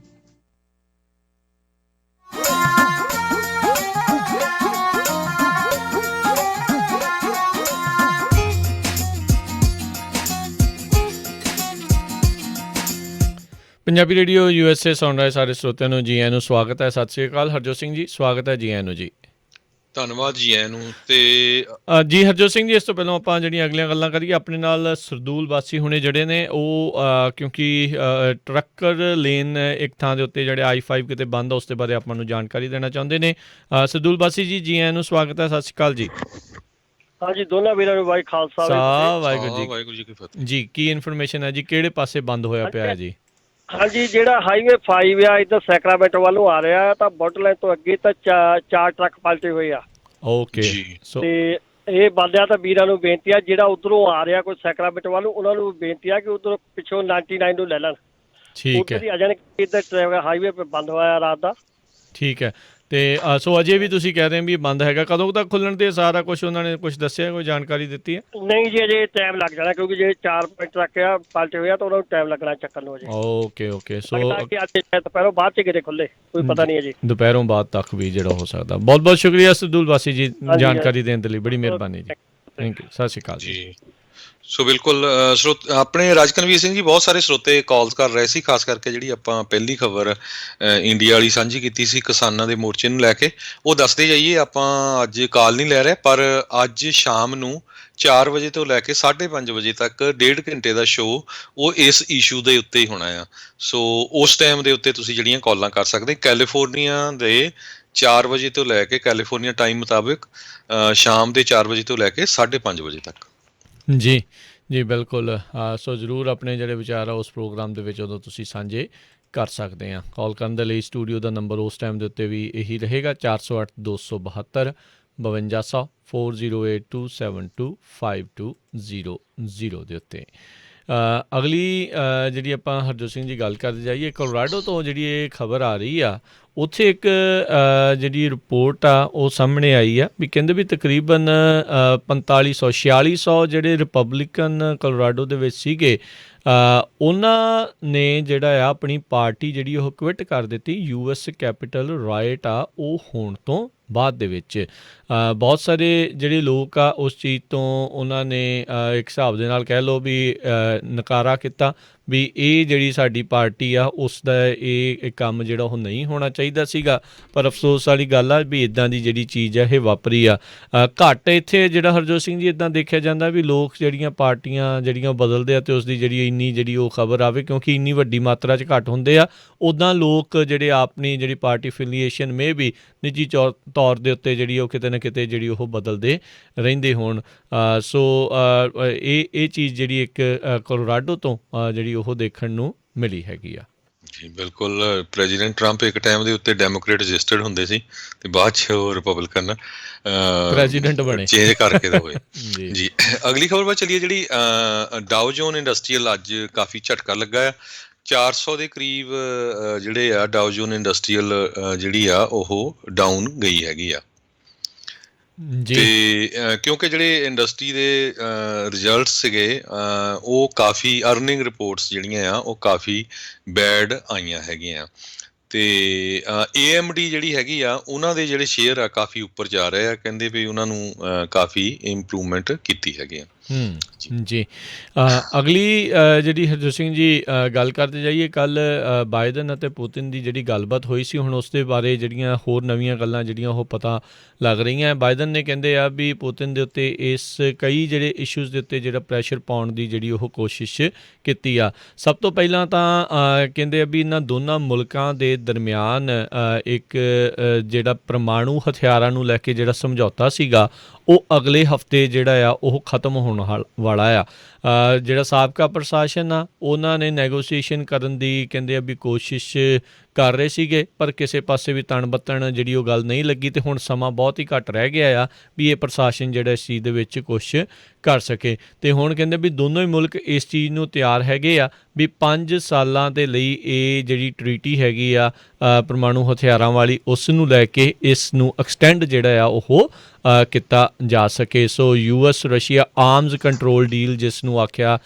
A: Punjabi radio USA ਸੁਣ ਰਹੇ ਸਾਰੇ ਸਰੋਤਿਆਂ ਨੂੰ ਜੀ ਆਇਆਂ ਨੂੰ ਸਵਾਗਤ ਹੈ। ਸਤਿ ਸ਼੍ਰੀ ਅਕਾਲ। ਹਰਜੋਤ ਸਿੰਘ ਜੀ ਸਵਾਗਤ ਹੈ ਜੀ ਆਇਆਂ ਨੂੰ ਜੀ।
B: ਧੰਨਵਾਦ ਜੀ ਆਇਆਂ ਨੂੰ। ਤੇ
A: ਜੀ ਹਰਜੋਤ ਸਿੰਘ ਜੀ, ਇਸ ਤੋਂ ਪਹਿਲਾਂ ਆਪਾਂ ਜਿਹੜੀਆਂ ਅਗਲੀਆਂ ਗੱਲਾਂ ਕਰੀਏ, ਆਪਣੇ ਨਾਲ ਸਰਦੂਲ ਵਾਸੀ ਹੁਣੇ ਜਿਹੜੇ ਨੇ ਉਹ ਕਿਉਂਕਿ ਟਰੱਕਰ ਲੇਨ ਇੱਕ ਥਾਂ ਦੇ ਉੱਤੇ ਜਿਹੜੇ I-5 ਕਿਤੇ ਬੰਦ ਆ, ਉਸ ਦੇ ਬਾਰੇ ਆਪਾਂ ਨੂੰ ਜਾਣਕਾਰੀ ਦੇਣਾ ਚਾਹੁੰਦੇ ਨੇ। ਸਰਦੂਲ ਵਾਸੀ ਜੀ, ਜੀ ਆਇਆਂ ਨੂੰ ਸਵਾਗਤ ਹੈ। ਸਤਿ ਸ਼੍ਰੀ ਅਕਾਲ ਜੀ।
H: ਹਾਂਜੀ, ਦੋਨਾਂ ਵੀਰਾਂ ਨੂੰ ਵਾਹਿ ਖਾਲਸਾ
B: ਵਾਹਿਗੁਰੂ ਜੀ ਕੀ ਫਤਿਹ
A: ਜੀ। ਕੀ ਇਨਫੋਰਮੇਸ਼ਨ ਹੈ ਜੀ, ਕਿਹੜੇ ਪਾਸੇ ਬੰਦ ਹੋਇਆ ਪਿਆ ਹੈ ਜੀ?
H: ਹਾਂਜੀ, ਜਿਹੜਾ ਹਾਈਵੇ 5 ਆ ਇੱਧਰ ਸੈਕਰਾਮੈਂਟੋ ਵੱਲੋਂ ਆ ਰਿਹਾ ਤਾਂ ਬੋਟਲੈਂਡ ਤੋਂ ਅੱਗੇ ਤਾਂ 4 ਟਰੱਕ ਪਲਟੇ ਹੋਏ ਆ।
A: ਓਕੇ,
H: ਤੇ ਇਹ ਬੰਦਿਆਂ ਤਾਂ ਵੀਰਾਂ ਨੂੰ ਬੇਨਤੀ ਆ ਜਿਹੜਾ ਉਧਰੋਂ ਆ ਰਿਹਾ ਕੋਈ ਸੈਕਰਾਮੈਂਟੋ ਵੱਲੋਂ, ਉਹਨਾਂ ਨੂੰ ਬੇਨਤੀ ਆ ਕਿ ਉਧਰੋਂ ਪਿੱਛੋਂ 99 ਨੂੰ ਲੈ ਲੈਣ।
A: ਠੀਕ ਹੈ,
H: ਆ ਜਾਣ। ਇੱਧਰ ਹਾਈਵੇ ਤੇ ਬੰਦ ਹੋਇਆ ਰਾਤ ਦਾ।
A: ਠੀਕ ਹੈ। ਤੇ ਸੋ ਅਜੇ ਵੀ ਤੁਸੀਂ ਕਹਿ ਰਹੇ ਵੀ ਬੰਦ ਹੈਗਾ, ਕਦੋਂ ਤੱਕ ਖੁੱਲਣ ਤੇ ਸਾਰਾ ਕੁਝ ਉਹਨਾਂ ਨੇ ਕੁਝ ਦੱਸਿਆ, ਕੋਈ ਜਾਣਕਾਰੀ ਦਿੱਤੀ ਹੈ?
H: ਨਹੀਂ ਜੀ, ਅਜੇ ਟਾਈਮ ਲੱਗ ਜਾਣਾ ਕਿਉਂਕਿ ਜਿਹੜੇ 4 ਟਰੱਕ ਆ ਪਲਟੇ ਹੋਏ ਆ ਤਾਂ ਉਹਨਾਂ ਨੂੰ ਟਾਈਮ ਲੱਗਣਾ ਚੱਕਣ ਨੂੰ।
A: Okay okay. ਸੋ
H: ਦੁਪਹਿਰੋਂ ਬਾਅਦ ਚ ਕਿਤੇ ਖੁੱਲੇ, ਕੋਈ ਪਤਾ ਨਹੀਂ ਅਜੇ।
A: ਦੁਪਹਿਰੋਂ ਬਾਅਦ ਤੱਕ ਵੀ ਜਿਹੜਾ ਹੋ ਸਕਦਾ। ਬਹੁਤ ਬਹੁਤ ਸ਼ੁਕਰੀਆ ਸਰਦੂਲ ਵਾਸੀ ਜੀ ਜਾਣਕਾਰੀ ਦੇਣ ਦੇ ਲਈ, ਬੜੀ ਮਿਹਰਬਾਨੀ ਜੀ। Thank you. ਸਤਿ ਸ਼੍ਰੀ ਅਕਾਲ ਜੀ।
B: ਸੋ ਬਿਲਕੁਲ ਆਪਣੇ ਰਾਜਕਨਵੀਰ ਸਿੰਘ ਜੀ, ਬਹੁਤ ਸਾਰੇ ਸਰੋਤੇ ਕਾਲਸ ਕਰ ਰਹੇ ਸੀ, ਖਾਸ ਕਰਕੇ ਜਿਹੜੀ ਆਪਾਂ ਪਹਿਲੀ ਖਬਰ ਇੰਡੀਆ ਵਾਲੀ ਸਾਂਝੀ ਕੀਤੀ ਸੀ ਕਿਸਾਨਾਂ ਦੇ ਮੋਰਚੇ ਨੂੰ ਲੈ ਕੇ, ਉਹ ਦੱਸਦੇ ਜਾਈਏ। ਆਪਾਂ ਅੱਜ ਕਾਲ ਨਹੀਂ ਲੈ ਰਹੇ, ਪਰ ਅੱਜ ਸ਼ਾਮ ਨੂੰ 4 ਵਜੇ ਤੋਂ ਲੈ ਕੇ 5:30 ਵਜੇ ਤੱਕ 1.5 ਘੰਟੇ ਦਾ ਸ਼ੋਅ ਉਹ ਇਸ ਇਸ਼ੂ ਦੇ ਉੱਤੇ ਹੀ ਹੋਣਾ ਆ। ਸੋ ਉਸ ਟਾਈਮ ਦੇ ਉੱਤੇ ਤੁਸੀਂ ਜਿਹੜੀਆਂ ਕਾਲਾਂ ਕਰ ਸਕਦੇ। ਕੈਲੀਫੋਰਨੀਆ ਦੇ 4 ਵਜੇ ਤੋਂ ਲੈ ਕੇ ਕੈਲੀਫੋਰਨੀਆ ਟਾਈਮ ਮੁਤਾਬਿਕ ਸ਼ਾਮ ਦੇ 4 ਵਜੇ ਤੋਂ ਲੈ ਕੇ 5:30 ਵਜੇ ਤੱਕ।
A: ਜੀ ਜੀ ਬਿਲਕੁਲ। ਸੋ ਜ਼ਰੂਰ ਆਪਣੇ ਜਿਹੜੇ ਵਿਚਾਰ ਆ ਉਸ ਪ੍ਰੋਗਰਾਮ ਦੇ ਵਿੱਚ ਉਦੋਂ ਤੁਸੀਂ ਸਾਂਝੇ ਕਰ ਸਕਦੇ ਹਾਂ। ਕਾਲ ਕਰਨ ਦੇ ਲਈ ਸਟੂਡੀਓ ਦਾ ਨੰਬਰ ਉਸ ਟਾਈਮ ਦੇ ਉੱਤੇ ਵੀ ਇਹੀ ਰਹੇਗਾ 408 272 5200 4082725200 ਦੇ ਉੱਤੇ। ਅਗਲੀ ਜਿਹੜੀ ਆਪਾਂ ਹਰਜੋਤ ਸਿੰਘ ਜੀ ਗੱਲ ਕਰਦੇ ਜਾਈਏ, ਕੋਲੋਰਾਡੋ ਤੋਂ ਜਿਹੜੀ ਇਹ ਖਬਰ ਆ ਰਹੀ ਆ, ਉੱਥੇ ਇੱਕ ਜਿਹੜੀ ਰਿਪੋਰਟ ਆ ਉਹ ਸਾਹਮਣੇ ਆਈ ਆ ਵੀ ਕਹਿੰਦੇ ਵੀ ਤਕਰੀਬਨ 4600 ਜਿਹੜੇ ਰਿਪਬਲਿਕਨ ਕੋਲੋਰਾਡੋ ਦੇ ਵਿੱਚ ਸੀਗੇ, ਉਹਨਾਂ ਨੇ ਜਿਹੜਾ ਆ ਆਪਣੀ ਪਾਰਟੀ ਜਿਹੜੀ ਉਹ ਕੁਇਟ ਕਰ ਦਿੱਤੀ US ਕੈਪੀਟਲ ਰਾਈਟ ਆ ਉਹ ਹੋਣ ਤੋਂ ਬਾਅਦ ਦੇ ਵਿੱਚ। ਬਹੁਤ ਸਾਰੇ ਜਿਹੜੇ ਲੋਕ ਆ ਉਸ ਚੀਜ਼ ਤੋਂ ਉਹਨਾਂ ਨੇ ਇੱਕ ਹਿਸਾਬ ਦੇ ਨਾਲ ਕਹਿ ਲਓ ਵੀ ਨਕਾਰਾ ਕੀਤਾ ਵੀ ਇਹ ਜਿਹੜੀ ਸਾਡੀ ਪਾਰਟੀ ਆ ਉਸ ਦਾ ਇਹ ਕੰਮ ਜਿਹੜਾ ਉਹ ਨਹੀਂ ਹੋਣਾ ਚਾਹੀਦਾ ਸੀਗਾ। ਪਰ ਅਫਸੋਸ ਵਾਲੀ ਗੱਲ ਆ ਵੀ ਇੱਦਾਂ ਦੀ ਜਿਹੜੀ ਚੀਜ਼ ਆ ਇਹ ਵਾਪਰੀ ਆ। ਘੱਟ ਇੱਥੇ ਜਿਹੜਾ ਹਰਜੋਤ ਸਿੰਘ ਜੀ ਇੱਦਾਂ ਦੇਖਿਆ ਜਾਂਦਾ ਵੀ ਲੋਕ ਜਿਹੜੀਆਂ ਪਾਰਟੀਆਂ ਜਿਹੜੀਆਂ ਬਦਲਦੇ ਆ ਅਤੇ ਉਸ ਦੀ ਜਿਹੜੀ ਇੰਨੀ ਜਿਹੜੀ ਉਹ ਖਬਰ ਆਵੇ, ਕਿਉਂਕਿ ਇੰਨੀ ਵੱਡੀ ਮਾਤਰਾ 'ਚ ਘੱਟ ਹੁੰਦੇ ਆ। ਉੱਦਾਂ ਲੋਕ ਜਿਹੜੇ ਆਪਣੀ ਜਿਹੜੀ ਪਾਰਟੀ ਫਿਲੀਏਸ਼ਨ ਮੇ ਵੀ ਨਿੱਜੀ ਤੌਰ ਦੇ ਉੱਤੇ ਜਿਹੜੀ ਉਹ ਕਿਤੇ ਨਾ ਕਿਤੇ ਜਿਹੜੀ ਉਹ ਬਦਲਦੇ ਰਹਿੰਦੇ ਹੋਣ। ਸੋ ਇਹ ਚੀਜ਼ ਜਿਹੜੀ ਇੱਕ ਕੋਲੋਰਾਡੋ ਤੋਂ ਜਿਹੜੀ ਉਹ ਦੇਖਣ ਨੂੰ ਮਿਲੀ ਹੈਗੀ ਆ।
B: ਜੀ ਬਿਲਕੁਲ। ਪ੍ਰੈਜ਼ੀਡੈਂਟ ਟਰੰਪ ਇੱਕ ਟਾਈਮ ਦੇ ਉੱਤੇ ਡੈਮੋਕ੍ਰੇਟ ਰਜਿਸਟਰਡ ਹੁੰਦੇ ਸੀ ਤੇ ਬਾਅਦ 'ਚ ਉਹ ਰਿਪਬਲਿਕਨ
A: ਪ੍ਰੈਜ਼ੀਡੈਂਟ ਬਣੇ, ਚੇਂਜ
B: ਕਰਕੇ ਤਾਂ ਹੋਏ। ਜੀ ਅਗਲੀ ਖਬਰ ਵੱਲ ਚੱਲੀਏ। ਜਿਹੜੀ ਡਾਓ ਜੋਨ ਇੰਡਸਟਰੀਅਲ ਅੱਜ ਕਾਫੀ ਝਟਕਾ ਲੱਗਾ ਆ। 400 ਦੇ ਕਰੀਬ ਜਿਹੜੇ ਆ ਡਾਓ ਜੋਨ ਇੰਡਸਟਰੀਅਲ ਜਿਹੜੀ ਆ ਉਹ ਡਾਊਨ ਗਈ ਹੈਗੀ ਆ। ਤੇ ਕਿਉਂਕਿ ਜਿਹੜੇ ਇੰਡਸਟਰੀ ਦੇ ਰਿਜ਼ਲਟ ਸੀਗੇ ਉਹ ਕਾਫੀ ਅਰਨਿੰਗ ਰਿਪੋਰਟਸ ਜਿਹੜੀਆਂ ਆ ਉਹ ਕਾਫੀ ਬੈਡ ਆਈਆਂ ਹੈਗੀਆਂ। ਤੇ AMD ਜਿਹੜੀ ਹੈਗੀ ਆ ਉਹਨਾਂ ਦੇ ਜਿਹੜੇ ਸ਼ੇਅਰ ਆ ਕਾਫੀ ਉੱਪਰ ਜਾ ਰਹੇ ਆ। ਕਹਿੰਦੇ ਵੀ ਉਹਨਾਂ ਨੂੰ ਕਾਫੀ ਇੰਪਰੂਵਮੈਂਟ ਕੀਤੀ ਹੈਗੀ ਆ।
A: ਜੀ ਅਗਲੀ ਜਿਹੜੀ ਹਰਜੋਤ ਸਿੰਘ ਜੀ ਗੱਲ ਕਰਦੇ ਜਾਈਏ, ਕੱਲ੍ਹ ਬਾਈਡਨ ਅਤੇ ਪੁਤਿਨ ਦੀ ਜਿਹੜੀ ਗੱਲਬਾਤ ਹੋਈ ਸੀ, ਹੁਣ ਉਸ ਦੇ ਬਾਰੇ ਜਿਹੜੀਆਂ ਹੋਰ ਨਵੀਆਂ ਗੱਲਾਂ ਜਿਹੜੀਆਂ ਉਹ ਪਤਾ ਲੱਗ ਰਹੀਆਂ। ਬਾਈਡਨ ਨੇ ਕਹਿੰਦੇ ਆ ਵੀ ਪੁਤਿਨ ਦੇ ਉੱਤੇ ਇਸ ਕਈ ਜਿਹੜੇ ਇਸ਼ੂਜ਼ ਦੇ ਉੱਤੇ ਜਿਹੜਾ ਪ੍ਰੈਸ਼ਰ ਪਾਉਣ ਦੀ ਜਿਹੜੀ ਉਹ ਕੋਸ਼ਿਸ਼ ਕੀਤੀ ਆ। ਸਭ ਤੋਂ ਪਹਿਲਾਂ ਤਾਂ ਕਹਿੰਦੇ ਆ ਵੀ ਇਹਨਾਂ ਦੋਨਾਂ ਮੁਲਕਾਂ ਦੇ ਦਰਮਿਆਨ ਇੱਕ ਜਿਹੜਾ ਪਰਮਾਣੂ ਹਥਿਆਰਾਂ ਨੂੰ ਲੈ ਕੇ ਜਿਹੜਾ ਸਮਝੌਤਾ ਸੀਗਾ ਉਹ ਅਗਲੇ ਹਫਤੇ ਜਿਹੜਾ ਆ ਉਹ ਖਤਮ ਹੋਣ ਵਾਲਾ ਆ। ਜਿਹੜਾ ਸਾਬਕਾ ਪ੍ਰਸ਼ਾਸਨ ਆ ਉਹਨਾਂ ਨੇ ਨੈਗੋਸੀਏਸ਼ਨ ਕਰਨ ਦੀ ਕਹਿੰਦੇ ਆ ਵੀ ਕੋਸ਼ਿਸ਼ ਕਰ ਰਹੇ ਸੀਗੇ, ਪਰ ਕਿਸੇ ਪਾਸੇ ਵੀ ਤਣ ਬੱਤਣ ਜਿਹੜੀ ਉਹ ਗੱਲ ਨਹੀਂ ਲੱਗੀ। ਅਤੇ ਹੁਣ ਸਮਾਂ ਬਹੁਤ ਹੀ ਘੱਟ ਰਹਿ ਗਿਆ ਆ ਵੀ ਇਹ ਪ੍ਰਸ਼ਾਸਨ ਜਿਹੜਾ ਇਸ ਚੀਜ਼ ਦੇ ਵਿੱਚ ਕੁਛ ਕਰ ਸਕੇ। ਅਤੇ ਹੁਣ ਕਹਿੰਦੇ ਵੀ ਦੋਨੋਂ ਹੀ ਮੁਲਕ ਇਸ ਚੀਜ਼ ਨੂੰ ਤਿਆਰ ਹੈਗੇ ਆ ਵੀ 5 ਸਾਲਾਂ ਦੇ ਲਈ ਇਹ ਜਿਹੜੀ ਟਰੀਟੀ ਹੈਗੀ ਆ ਪਰਮਾਣੂ ਹਥਿਆਰਾਂ ਵਾਲੀ, ਉਸ ਨੂੰ ਲੈ ਕੇ ਇਸ ਨੂੰ ਐਕਸਟੈਂਡ ਜਿਹੜਾ ਆ ਉਹ ਕੀਤਾ ਜਾ ਸਕੇ। ਸੋ US Russia arms control deal ਜਿਸ ਨੂੰ ਆਖਿਆ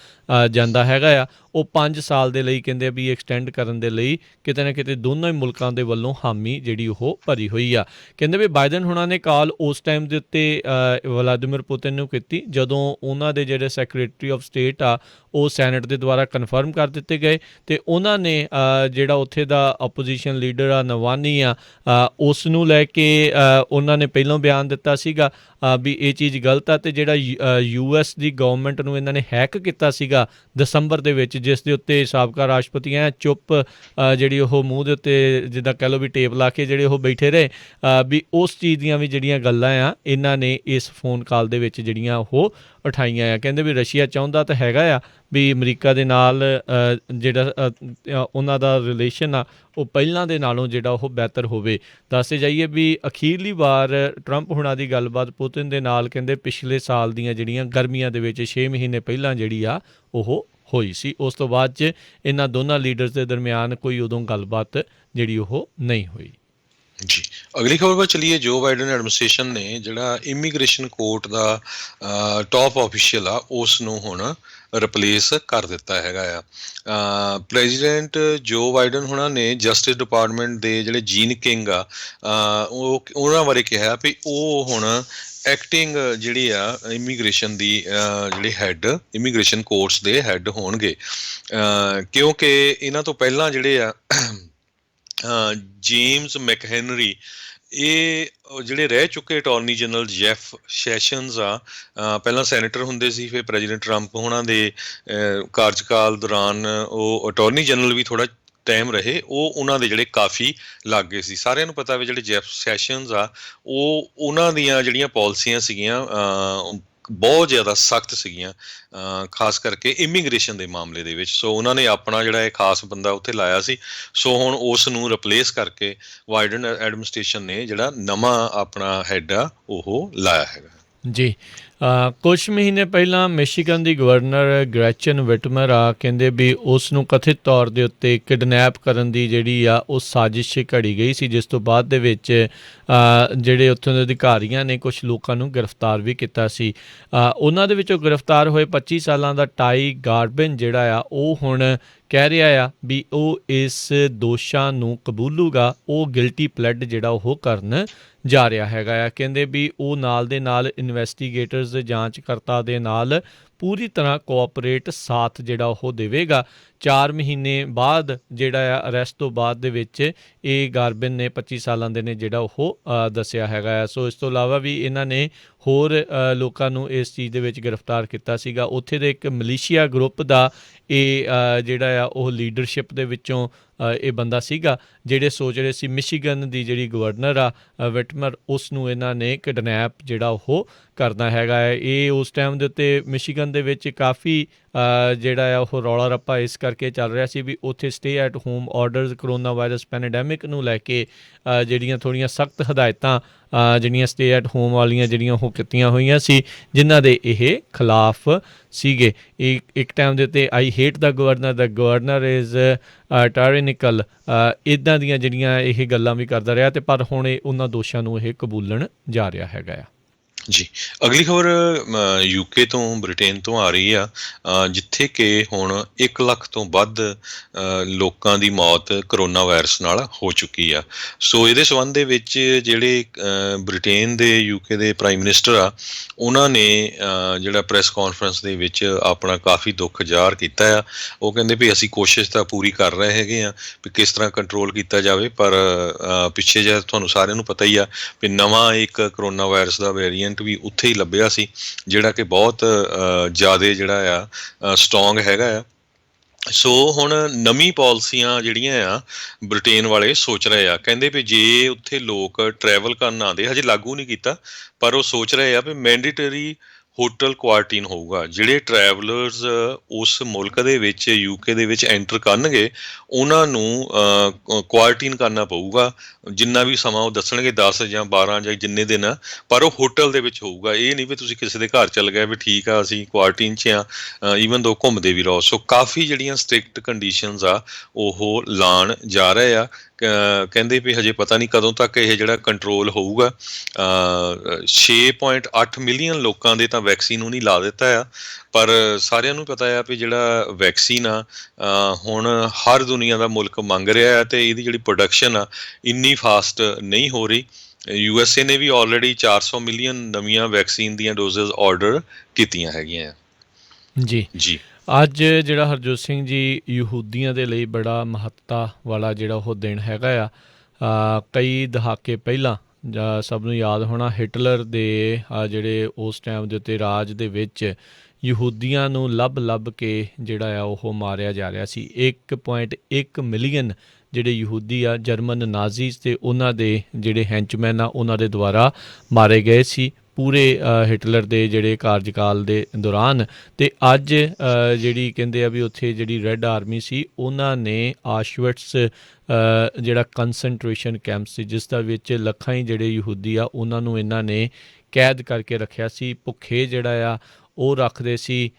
A: ਜਾਂਦਾ ਹੈਗਾ ਆ, ਉਹ 5 ਸਾਲ ਦੇ ਲਈ ਕਹਿੰਦੇ ਵੀ ਐਕਸਟੈਂਡ ਕਰਨ ਦੇ ਲਈ ਕਿਤੇ ਨਾ ਕਿਤੇ ਦੋਨੋਂ ਹੀ ਮੁਲਕਾਂ ਦੇ ਵੱਲੋਂ ਹਾਮੀ ਜਿਹੜੀ ਉਹ ਭਰੀ ਹੋਈ ਆ। ਕਹਿੰਦੇ ਵੀ ਬਾਈਡਨ ਹੁਣਾਂ ਨੇ ਕਾਲ ਉਸ ਟਾਈਮ ਦੇ ਉੱਤੇ ਵਲਾਦੀਮਿਰ ਪੁਤਿਨ ਨੂੰ ਕੀਤੀ ਜਦੋਂ ਉਹਨਾਂ ਦੇ ਜਿਹੜੇ ਸੈਕਟਰੀ ਆਫ ਸਟੇਟ ਆ ਉਹ ਸੈਨੇਟ ਦੇ ਦੁਆਰਾ ਕਨਫਰਮ ਕਰ ਦਿੱਤੇ ਗਏ। ਅਤੇ ਉਹਨਾਂ ਨੇ ਜਿਹੜਾ ਉੱਥੇ ਦਾ ਆਪੋਜੀਸ਼ਨ ਲੀਡਰ ਆ ਨਵਾਨੀ ਆ ਉਸ ਨੂੰ ਲੈ ਕੇ ਉਹਨਾਂ ਨੇ ਪਹਿਲਾਂ ਬਿਆਨ ਦਿੱਤਾ ਸੀਗਾ ਵੀ ਇਹ ਚੀਜ਼ ਗਲਤ ਆ। ਅਤੇ ਜਿਹੜਾ US ਦੀ ਗਵਰਨਮੈਂਟ ਨੂੰ ਇਹਨਾਂ ਨੇ ਹੈਕ ਕੀਤਾ ਸੀਗਾ ਦਸੰਬਰ ਦੇ ਵਿੱਚ, ਜਿਸ ਦੇ ਉੱਤੇ ਸਾਬਕਾ ਰਾਸ਼ਟਰਪਤੀ ਐ ਚੁੱਪ ਜਿਹੜੀ ਉਹ ਮੂੰਹ ਦੇ ਉੱਤੇ ਜਿੱਦਾਂ ਕਹਿ ਲਓ ਵੀ ਟੇਪ ਲਾ ਕੇ ਜਿਹੜੇ ਉਹ ਬੈਠੇ ਰਹੇ, ਵੀ ਉਸ ਚੀਜ਼ ਦੀਆਂ ਵੀ ਜਿਹੜੀਆਂ ਗੱਲਾਂ ਆ ਇਹਨਾਂ ਨੇ ਇਸ ਫੋਨ ਕਾਲ ਦੇ ਵਿੱਚ ਜਿਹੜੀਆਂ ਉਹ ਉਠਾਈਆਂ ਆ। ਕਹਿੰਦੇ ਵੀ ਰਸ਼ੀਆ ਚਾਹੁੰਦਾ ਤਾਂ ਹੈਗਾ ਆ ਵੀ ਅਮਰੀਕਾ ਦੇ ਨਾਲ ਜਿਹੜਾ ਉਹਨਾਂ ਦਾ ਰਿਲੇਸ਼ਨ ਆ ਉਹ ਪਹਿਲਾਂ ਦੇ ਨਾਲੋਂ ਜਿਹੜਾ ਉਹ ਬਿਹਤਰ ਹੋਵੇ। ਦੱਸਦੇ ਜਾਈਏ ਵੀ ਅਖੀਰਲੀ ਵਾਰ ਟਰੰਪ ਹੁਣਾਂ ਦੀ ਗੱਲਬਾਤ ਪੁਤਿਨ ਦੇ ਨਾਲ ਕਹਿੰਦੇ ਪਿਛਲੇ ਸਾਲ ਦੀਆਂ ਜਿਹੜੀਆਂ ਗਰਮੀਆਂ ਦੇ ਵਿੱਚ 6 ਮਹੀਨੇ ਪਹਿਲਾਂ ਜਿਹੜੀ ਆ ਉਹ ਹੋਈ ਸੀ। ਉਸ ਤੋਂ ਬਾਅਦ 'ਚ ਇਹਨਾਂ ਦੋਨਾਂ ਲੀਡਰਸ ਦੇ ਦਰਮਿਆਨ ਕੋਈ ਉਦੋਂ ਗੱਲਬਾਤ ਜਿਹੜੀ ਉਹ ਨਹੀਂ ਹੋਈ।
B: ਜੀ ਅਗਲੀ ਖਬਰ ਵੱਲ ਚੱਲੀਏ। ਜੋ ਬਾਈਡਨ ਐਡਮਿਨਿਸਟ੍ਰੇਸ਼ਨ ਨੇ ਜਿਹੜਾ ਇਮੀਗ੍ਰੇਸ਼ਨ ਕੋਰਟ ਦਾ ਟੌਪ ਆਫੀਸ਼ੀਅਲ ਆ ਉਸ ਨੂੰ ਹੁਣ ਰਿਪਲੇਸ ਕਰ ਦਿੱਤਾ ਹੈਗਾ ਆ। ਪ੍ਰੈਜ਼ੀਡੈਂਟ ਜੋ ਬਾਈਡਨ ਹੁਣਾਂ ਨੇ ਜਸਟਿਸ ਡਿਪਾਰਟਮੈਂਟ ਦੇ ਜਿਹੜੇ ਜੀਨ ਕਿੰਗ ਆ ਉਹਨਾਂ ਬਾਰੇ ਕਿਹਾ ਵੀ ਉਹ ਹੁਣ ਐਕਟਿੰਗ ਜਿਹੜੀ ਆ ਇਮੀਗ੍ਰੇਸ਼ਨ ਦੀ ਜਿਹੜੇ ਹੈੱਡ ਇਮੀਗ੍ਰੇਸ਼ਨ ਕੋਰਟਸ ਦੇ ਹੈੱਡ ਹੋਣਗੇ, ਕਿਉਂਕਿ ਇਹਨਾਂ ਤੋਂ ਪਹਿਲਾਂ ਜਿਹੜੇ ਆ ਜੇਮਸ ਮੈਕਹੈਨਰੀ, ਇਹ ਜਿਹੜੇ ਰਹਿ ਚੁੱਕੇ ਅਟਾਰਨੀ ਜਨਰਲ ਜੈਫ ਸੈਸ਼ਨਜ਼ ਆ, ਪਹਿਲਾਂ ਸੈਨੇਟਰ ਹੁੰਦੇ ਸੀ, ਫਿਰ ਪ੍ਰੈਜ਼ੀਡੈਂਟ ਟਰੰਪ ਹੋਣਾ ਦੇ ਕਾਰਜਕਾਲ ਦੌਰਾਨ ਉਹ ਅਟਾਰਨੀ ਜਨਰਲ ਵੀ ਥੋੜ੍ਹਾ ਟਾਈਮ ਰਹੇ, ਉਹ ਉਹਨਾਂ ਦੇ ਜਿਹੜੇ ਕਾਫੀ ਲਾਗੇ ਸੀ। ਸਾਰਿਆਂ ਨੂੰ ਪਤਾ ਵੀ ਜਿਹੜੇ ਜੈਫ ਸੈਸ਼ਨਜ਼ ਆ, ਉਹਨਾਂ ਦੀਆਂ ਜਿਹੜੀਆਂ ਪਾਲਿਸੀਆਂ ਸੀਗੀਆਂ ਬਹੁਤ ਜ਼ਿਆਦਾ ਸਖਤ ਸੀਗੀਆਂ, ਖਾਸ ਕਰਕੇ ਇਮੀਗ੍ਰੇਸ਼ਨ ਦੇ ਮਾਮਲੇ ਦੇ ਵਿੱਚ। ਸੋ ਉਹਨਾਂ ਨੇ ਆਪਣਾ ਜਿਹੜਾ ਇਹ ਖਾਸ ਬੰਦਾ ਉੱਥੇ ਲਾਇਆ ਸੀ। ਸੋ ਹੁਣ ਉਸ ਨੂੰ ਰਿਪਲੇਸ ਕਰਕੇ ਬਾਈਡਨ ਐਡਮਿਨਿਸਟ੍ਰੇਸ਼ਨ ਨੇ ਜਿਹੜਾ ਨਵਾਂ ਆਪਣਾ ਹੈੱਡ ਆ ਉਹ ਲਾਇਆ ਹੈਗਾ।
A: ਜੀ, ਕੁਛ ਮਹੀਨੇ ਪਹਿਲਾਂ ਮਿਸ਼ੀਗਨ ਦੀ ਗਵਰਨਰ ਗ੍ਰੈਚਨ ਵਿਟਮਰ ਆ, ਕਹਿੰਦੇ ਵੀ ਉਸ ਨੂੰ ਕਥਿਤ ਤੌਰ ਦੇ ਉੱਤੇ ਕਿਡਨੈਪ ਕਰਨ ਦੀ ਜਿਹੜੀ ਆ ਉਹ ਸਾਜ਼ਿਸ਼ ਘੜੀ ਗਈ ਸੀ, ਜਿਸ ਤੋਂ ਬਾਅਦ ਦੇ ਵਿੱਚ ਜਿਹੜੇ ਉੱਥੋਂ ਦੇ ਅਧਿਕਾਰੀਆਂ ਨੇ ਕੁਛ ਲੋਕਾਂ ਨੂੰ ਗ੍ਰਿਫਤਾਰ ਵੀ ਕੀਤਾ ਸੀ। ਉਹਨਾਂ ਦੇ ਵਿੱਚੋਂ ਗ੍ਰਿਫਤਾਰ ਹੋਏ 25 ਸਾਲਾਂ ਦਾ ਟਾਈ ਗਾਰਬਿਨ ਜਿਹੜਾ ਆ ਉਹ ਹੁਣ ਕਹਿ ਰਿਹਾ ਆ ਵੀ ਉਹ ਇਸ ਦੋਸ਼ਾਂ ਨੂੰ ਕਬੂਲੂਗਾ, ਉਹ ਗਿਲਟੀ ਪਲੈਡ ਜਿਹੜਾ ਉਹ ਕਰਨ ਜਾ ਰਿਹਾ ਹੈਗਾ ਆ। ਕਹਿੰਦੇ ਵੀ ਉਹ ਨਾਲ ਦੇ ਨਾਲ ਇਨਵੈਸਟੀਗੇਟਰਸ ਜਾਂਚਕਰਤਾ ਦੇ ਨਾਲ ਪੂਰੀ ਤਰ੍ਹਾਂ ਕੋਆਪਰੇਟ ਸਾਥ ਜਿਹੜਾ ਉਹ ਦੇਵੇਗਾ। 4 ਮਹੀਨੇ ਬਾਅਦ ਜਿਹੜਾ ਆ ਅਰੈਸਟ ਤੋਂ ਬਾਅਦ ਦੇ ਵਿੱਚ ਇਹ ਗਾਰਬਿਨ ਨੇ 25 ਸਾਲਾਂ ਦੇ ਨੇ ਜਿਹੜਾ ਉਹ ਦੱਸਿਆ ਹੈਗਾ ਆ। ਸੋ ਇਸ ਤੋਂ ਇਲਾਵਾ ਵੀ ਇਹਨਾਂ ਨੇ ਹੋਰ ਲੋਕਾਂ ਨੂੰ ਇਸ ਚੀਜ਼ ਦੇ ਵਿੱਚ ਗ੍ਰਿਫਤਾਰ ਕੀਤਾ ਸੀਗਾ। ਉੱਥੇ ਦੇ ਇੱਕ ਮਲੀਸ਼ੀਆ ਗਰੁੱਪ ਦਾ ਇਹ ਜਿਹੜਾ ਆ ਉਹ ਲੀਡਰਸ਼ਿਪ ਦੇ ਵਿੱਚੋਂ ਇਹ ਬੰਦਾ ਸੀਗਾ, ਜਿਹੜੇ ਸੋਚ ਰਹੇ ਸੀ ਮਿਸ਼ੀਗਨ ਦੀ ਜਿਹੜੀ ਗਵਰਨਰ ਆ ਵਿਟਮਰ, ਉਸ ਨੂੰ ਇਹਨਾਂ ਨੇ ਕਿਡਨੈਪ ਜਿਹੜਾ ਉਹ ਕਰਨਾ ਹੈਗਾ ਹੈ। ਇਹ ਉਸ ਟਾਈਮ ਦੇ ਉੱਤੇ ਮਿਸ਼ੀਗਨ ਦੇ ਵਿੱਚ ਕਾਫੀ ਜਿਹੜਾ ਆ ਉਹ ਰੌਲਾ ਰੱਪਾ ਇਸ ਕਰਕੇ ਚੱਲ ਰਿਹਾ ਸੀ ਵੀ ਉੱਥੇ stay at home orders coronavirus pandemic ਨੂੰ ਲੈ ਕੇ ਜਿਹੜੀਆਂ ਥੋੜ੍ਹੀਆਂ ਸਖਤ ਹਦਾਇਤਾਂ ਜਿਹੜੀਆਂ ਸਟੇ ਐਟ ਹੋਮ ਵਾਲੀਆਂ ਜਿਹੜੀਆਂ ਉਹ ਕੀਤੀਆਂ ਹੋਈਆਂ ਸੀ, ਜਿਨ੍ਹਾਂ ਦੇ ਇਹ ਖਿਲਾਫ ਸੀਗੇ। ਇੱਕ ਟਾਈਮ ਦੇ ਉੱਤੇ I hate the governor is tyrannical, ਇੱਦਾਂ ਦੀਆਂ ਜਿਹੜੀਆਂ ਇਹ ਗੱਲਾਂ ਵੀ ਕਰਦਾ ਰਿਹਾ, ਤੇ ਪਰ ਹੁਣ ਇਹ ਉਹਨਾਂ ਦੋਸ਼ਾਂ ਨੂੰ ਇਹ ਕਬੂਲਣ ਜਾ ਰਿਹਾ ਹੈਗਾ ਆ।
B: ਜੀ, ਅਗਲੀ ਖਬਰ ਯੂਕੇ ਤੋਂ, ਬ੍ਰਿਟੇਨ ਤੋਂ ਆ ਰਹੀ ਆ, ਜਿੱਥੇ ਕਿ ਹੁਣ 1 ਲੱਖ ਤੋਂ ਵੱਧ ਲੋਕਾਂ ਦੀ ਮੌਤ ਕਰੋਨਾ ਵਾਇਰਸ ਨਾਲ ਹੋ ਚੁੱਕੀ ਆ। ਸੋ ਇਹਦੇ ਸੰਬੰਧ ਦੇ ਵਿੱਚ ਜਿਹੜੇ ਬ੍ਰਿਟੇਨ ਦੇ ਯੂਕੇ ਦੇ ਪ੍ਰਾਈਮ ਮਿਨਿਸਟਰ ਆ, ਉਹਨਾਂ ਨੇ ਜਿਹੜਾ ਪ੍ਰੈਸ ਕਾਨਫਰੰਸ ਦੇ ਵਿੱਚ ਆਪਣਾ ਕਾਫੀ ਦੁੱਖ ਜ਼ਾਹਰ ਕੀਤਾ ਆ। ਉਹ ਕਹਿੰਦੇ ਵੀ ਅਸੀਂ ਕੋਸ਼ਿਸ਼ ਤਾਂ ਪੂਰੀ ਕਰ ਰਹੇ ਹੈਗੇ ਆ ਵੀ ਕਿਸ ਤਰ੍ਹਾਂ ਕੰਟਰੋਲ ਕੀਤਾ ਜਾਵੇ, ਪਰ ਪਿੱਛੇ ਜਿਹਾ ਤੁਹਾਨੂੰ ਸਾਰਿਆਂ ਨੂੰ ਪਤਾ ਹੀ ਆ ਵੀ ਨਵਾਂ ਇੱਕ ਕਰੋਨਾ ਵਾਇਰਸ ਦਾ ਵੇਰੀਐਂਟ ਵੀ ਉੱਥੇ ਹੀ ਲੱਭਿਆ ਸੀ, ਜਿਹੜਾ ਕਿ ਬਹੁਤ ਜ਼ਿਆਦਾ ਜਿਹੜਾ ਆ ਸਟਰੋਂਗ ਹੈਗਾ ਆ। ਸੋ ਹੁਣ ਨਵੀਂ ਪਾਲਿਸੀਆਂ ਜਿਹੜੀਆਂ ਆ ਬ੍ਰਿਟੇਨ ਵਾਲੇ ਸੋਚ ਰਹੇ ਆ, ਕਹਿੰਦੇ ਵੀ ਜੇ ਉੱਥੇ ਲੋਕ ਟਰੈਵਲ ਕਰਨ ਆਉਂਦੇ, ਹਜੇ ਲਾਗੂ ਨਹੀਂ ਕੀਤਾ, ਪਰ ਉਹ ਸੋਚ ਰਹੇ ਆ ਵੀ ਮੈਂਡੇਟਰੀ ਹੋਟਲ ਕੁਆਰੰਟੀਨ ਹੋਊਗਾ। ਜਿਹੜੇ ਟਰੈਵਲਰਸ ਉਸ ਮੁਲਕ ਦੇ ਵਿੱਚ, ਯੂਕੇ ਦੇ ਵਿੱਚ ਐਂਟਰ ਕਰਨਗੇ, ਉਹਨਾਂ ਨੂੰ ਕੁਆਰੰਟੀਨ ਕਰਨਾ ਪਊਗਾ ਜਿੰਨਾ ਵੀ ਸਮਾਂ ਉਹ ਦੱਸਣਗੇ, 10 ਜਾਂ 12 ਜਾਂ ਜਿੰਨੇ ਦਿਨ, ਪਰ ਉਹ ਹੋਟਲ ਦੇ ਵਿੱਚ ਹੋਊਗਾ। ਇਹ ਨਹੀਂ ਵੀ ਤੁਸੀਂ ਕਿਸੇ ਦੇ ਘਰ ਚੱਲ ਗਏ ਵੀ ਠੀਕ ਆ ਅਸੀਂ ਕੁਆਰੰਟੀਨ 'ਚ ਆ, ਈਵਨ ਦੋ ਘੁੰਮਦੇ ਵੀ ਰਹੋ। ਸੋ ਕਾਫੀ ਜਿਹੜੀਆਂ ਸਟ੍ਰਿਕਟ ਕੰਡੀਸ਼ਨਸ ਆ ਉਹ ਲਾਉਣ ਜਾ ਰਹੇ ਆ। ਕਹਿੰਦੇ ਵੀ ਹਜੇ ਪਤਾ ਨਹੀਂ ਕਦੋਂ ਤੱਕ ਇਹ ਜਿਹੜਾ ਕੰਟਰੋਲ ਹੋਊਗਾ। 6.8 ਮਿਲੀਅਨ ਲੋਕਾਂ ਦੇ ਤਾਂ ਵੈਕਸੀਨ ਉਹ ਨਹੀਂ ਲਾ ਦਿੱਤਾ ਆ, ਪਰ ਸਾਰਿਆਂ ਨੂੰ ਪਤਾ ਆ ਵੀ ਜਿਹੜਾ ਵੈਕਸੀਨ ਆ ਹੁਣ ਹਰ ਦੁਨੀਆ ਦਾ ਮੁਲਕ ਮੰਗ ਰਿਹਾ ਆ, ਤੇ ਇਹਦੀ ਜਿਹੜੀ ਪ੍ਰੋਡਕਸ਼ਨ ਆ ਇੰਨੀ ਫਾਸਟ ਨਹੀਂ ਹੋ ਰਹੀ। USA ਨੇ ਵੀ ਆਲਰੇਡੀ 400 ਮਿਲੀਅਨ ਨਵੀਆਂ ਵੈਕਸੀਨ ਦੀਆਂ ਡੋਜ਼ਸ ਆਰਡਰ ਕੀਤੀਆਂ ਹੈਗੀਆਂ। ਜੀ
A: ਅੱਜ ਜਿਹੜਾ ਹਰਜੋਤ ਸਿੰਘ ਜੀ, ਯਹੂਦੀਆਂ ਦੇ ਲਈ ਬੜਾ ਮਹੱਤਤਾ ਵਾਲਾ ਜਿਹੜਾ ਉਹ ਦਿਨ ਹੈਗਾ ਆ। ਕਈ ਦਹਾਕੇ ਪਹਿਲਾਂ ਸਭ ਨੂੰ ਯਾਦ ਹੋਣਾ, ਹਿਟਲਰ ਦੇ ਜਿਹੜੇ ਉਸ ਟਾਈਮ ਦੇ ਉੱਤੇ ਰਾਜ ਦੇ ਵਿੱਚ ਯਹੂਦੀਆਂ ਨੂੰ ਲੱਭ ਕੇ ਜਿਹੜਾ ਆ ਉਹ ਮਾਰਿਆ ਜਾ ਰਿਹਾ ਸੀ। 1.1 ਮਿਲੀਅਨ ਜਿਹੜੇ ਯਹੂਦੀ ਆ ਜਰਮਨ ਨਾਜ਼ੀਜ਼ ਤੇ ਉਹਨਾਂ ਦੇ ਜਿਹੜੇ ਹੈਂਚਮੈਨ ਆ ਉਹਨਾਂ ਦੇ ਦੁਆਰਾ ਮਾਰੇ ਗਏ ਸੀ ਪੂਰੇ ਹਿਟਲਰ ਦੇ ਜਿਹੜੇ ਕਾਰਜਕਾਲ ਦੇ ਦੌਰਾਨ। ਅਤੇ ਅੱਜ ਜਿਹੜੀ ਕਹਿੰਦੇ ਆ ਵੀ ਉੱਥੇ ਜਿਹੜੀ ਰੈੱਡ ਆਰਮੀ ਸੀ, ਉਹਨਾਂ ਨੇ ਆਸ਼ਵਿਟਸ ਜਿਹੜਾ ਕੰਸਨਟ੍ਰੇਸ਼ਨ ਕੈਂਪ ਸੀ, ਜਿਸ ਦਾ ਵਿੱਚ ਲੱਖਾਂ ਹੀ ਜਿਹੜੇ ਯਹੂਦੀ ਆ ਉਹਨਾਂ ਨੂੰ ਇਹਨਾਂ ਨੇ ਕੈਦ ਕਰਕੇ ਰੱਖਿਆ ਸੀ। ਭੁੱਖੇ ਜਿਹੜਾ ਆ ਉਹ ਰੱਖਦੇ ਸੀ,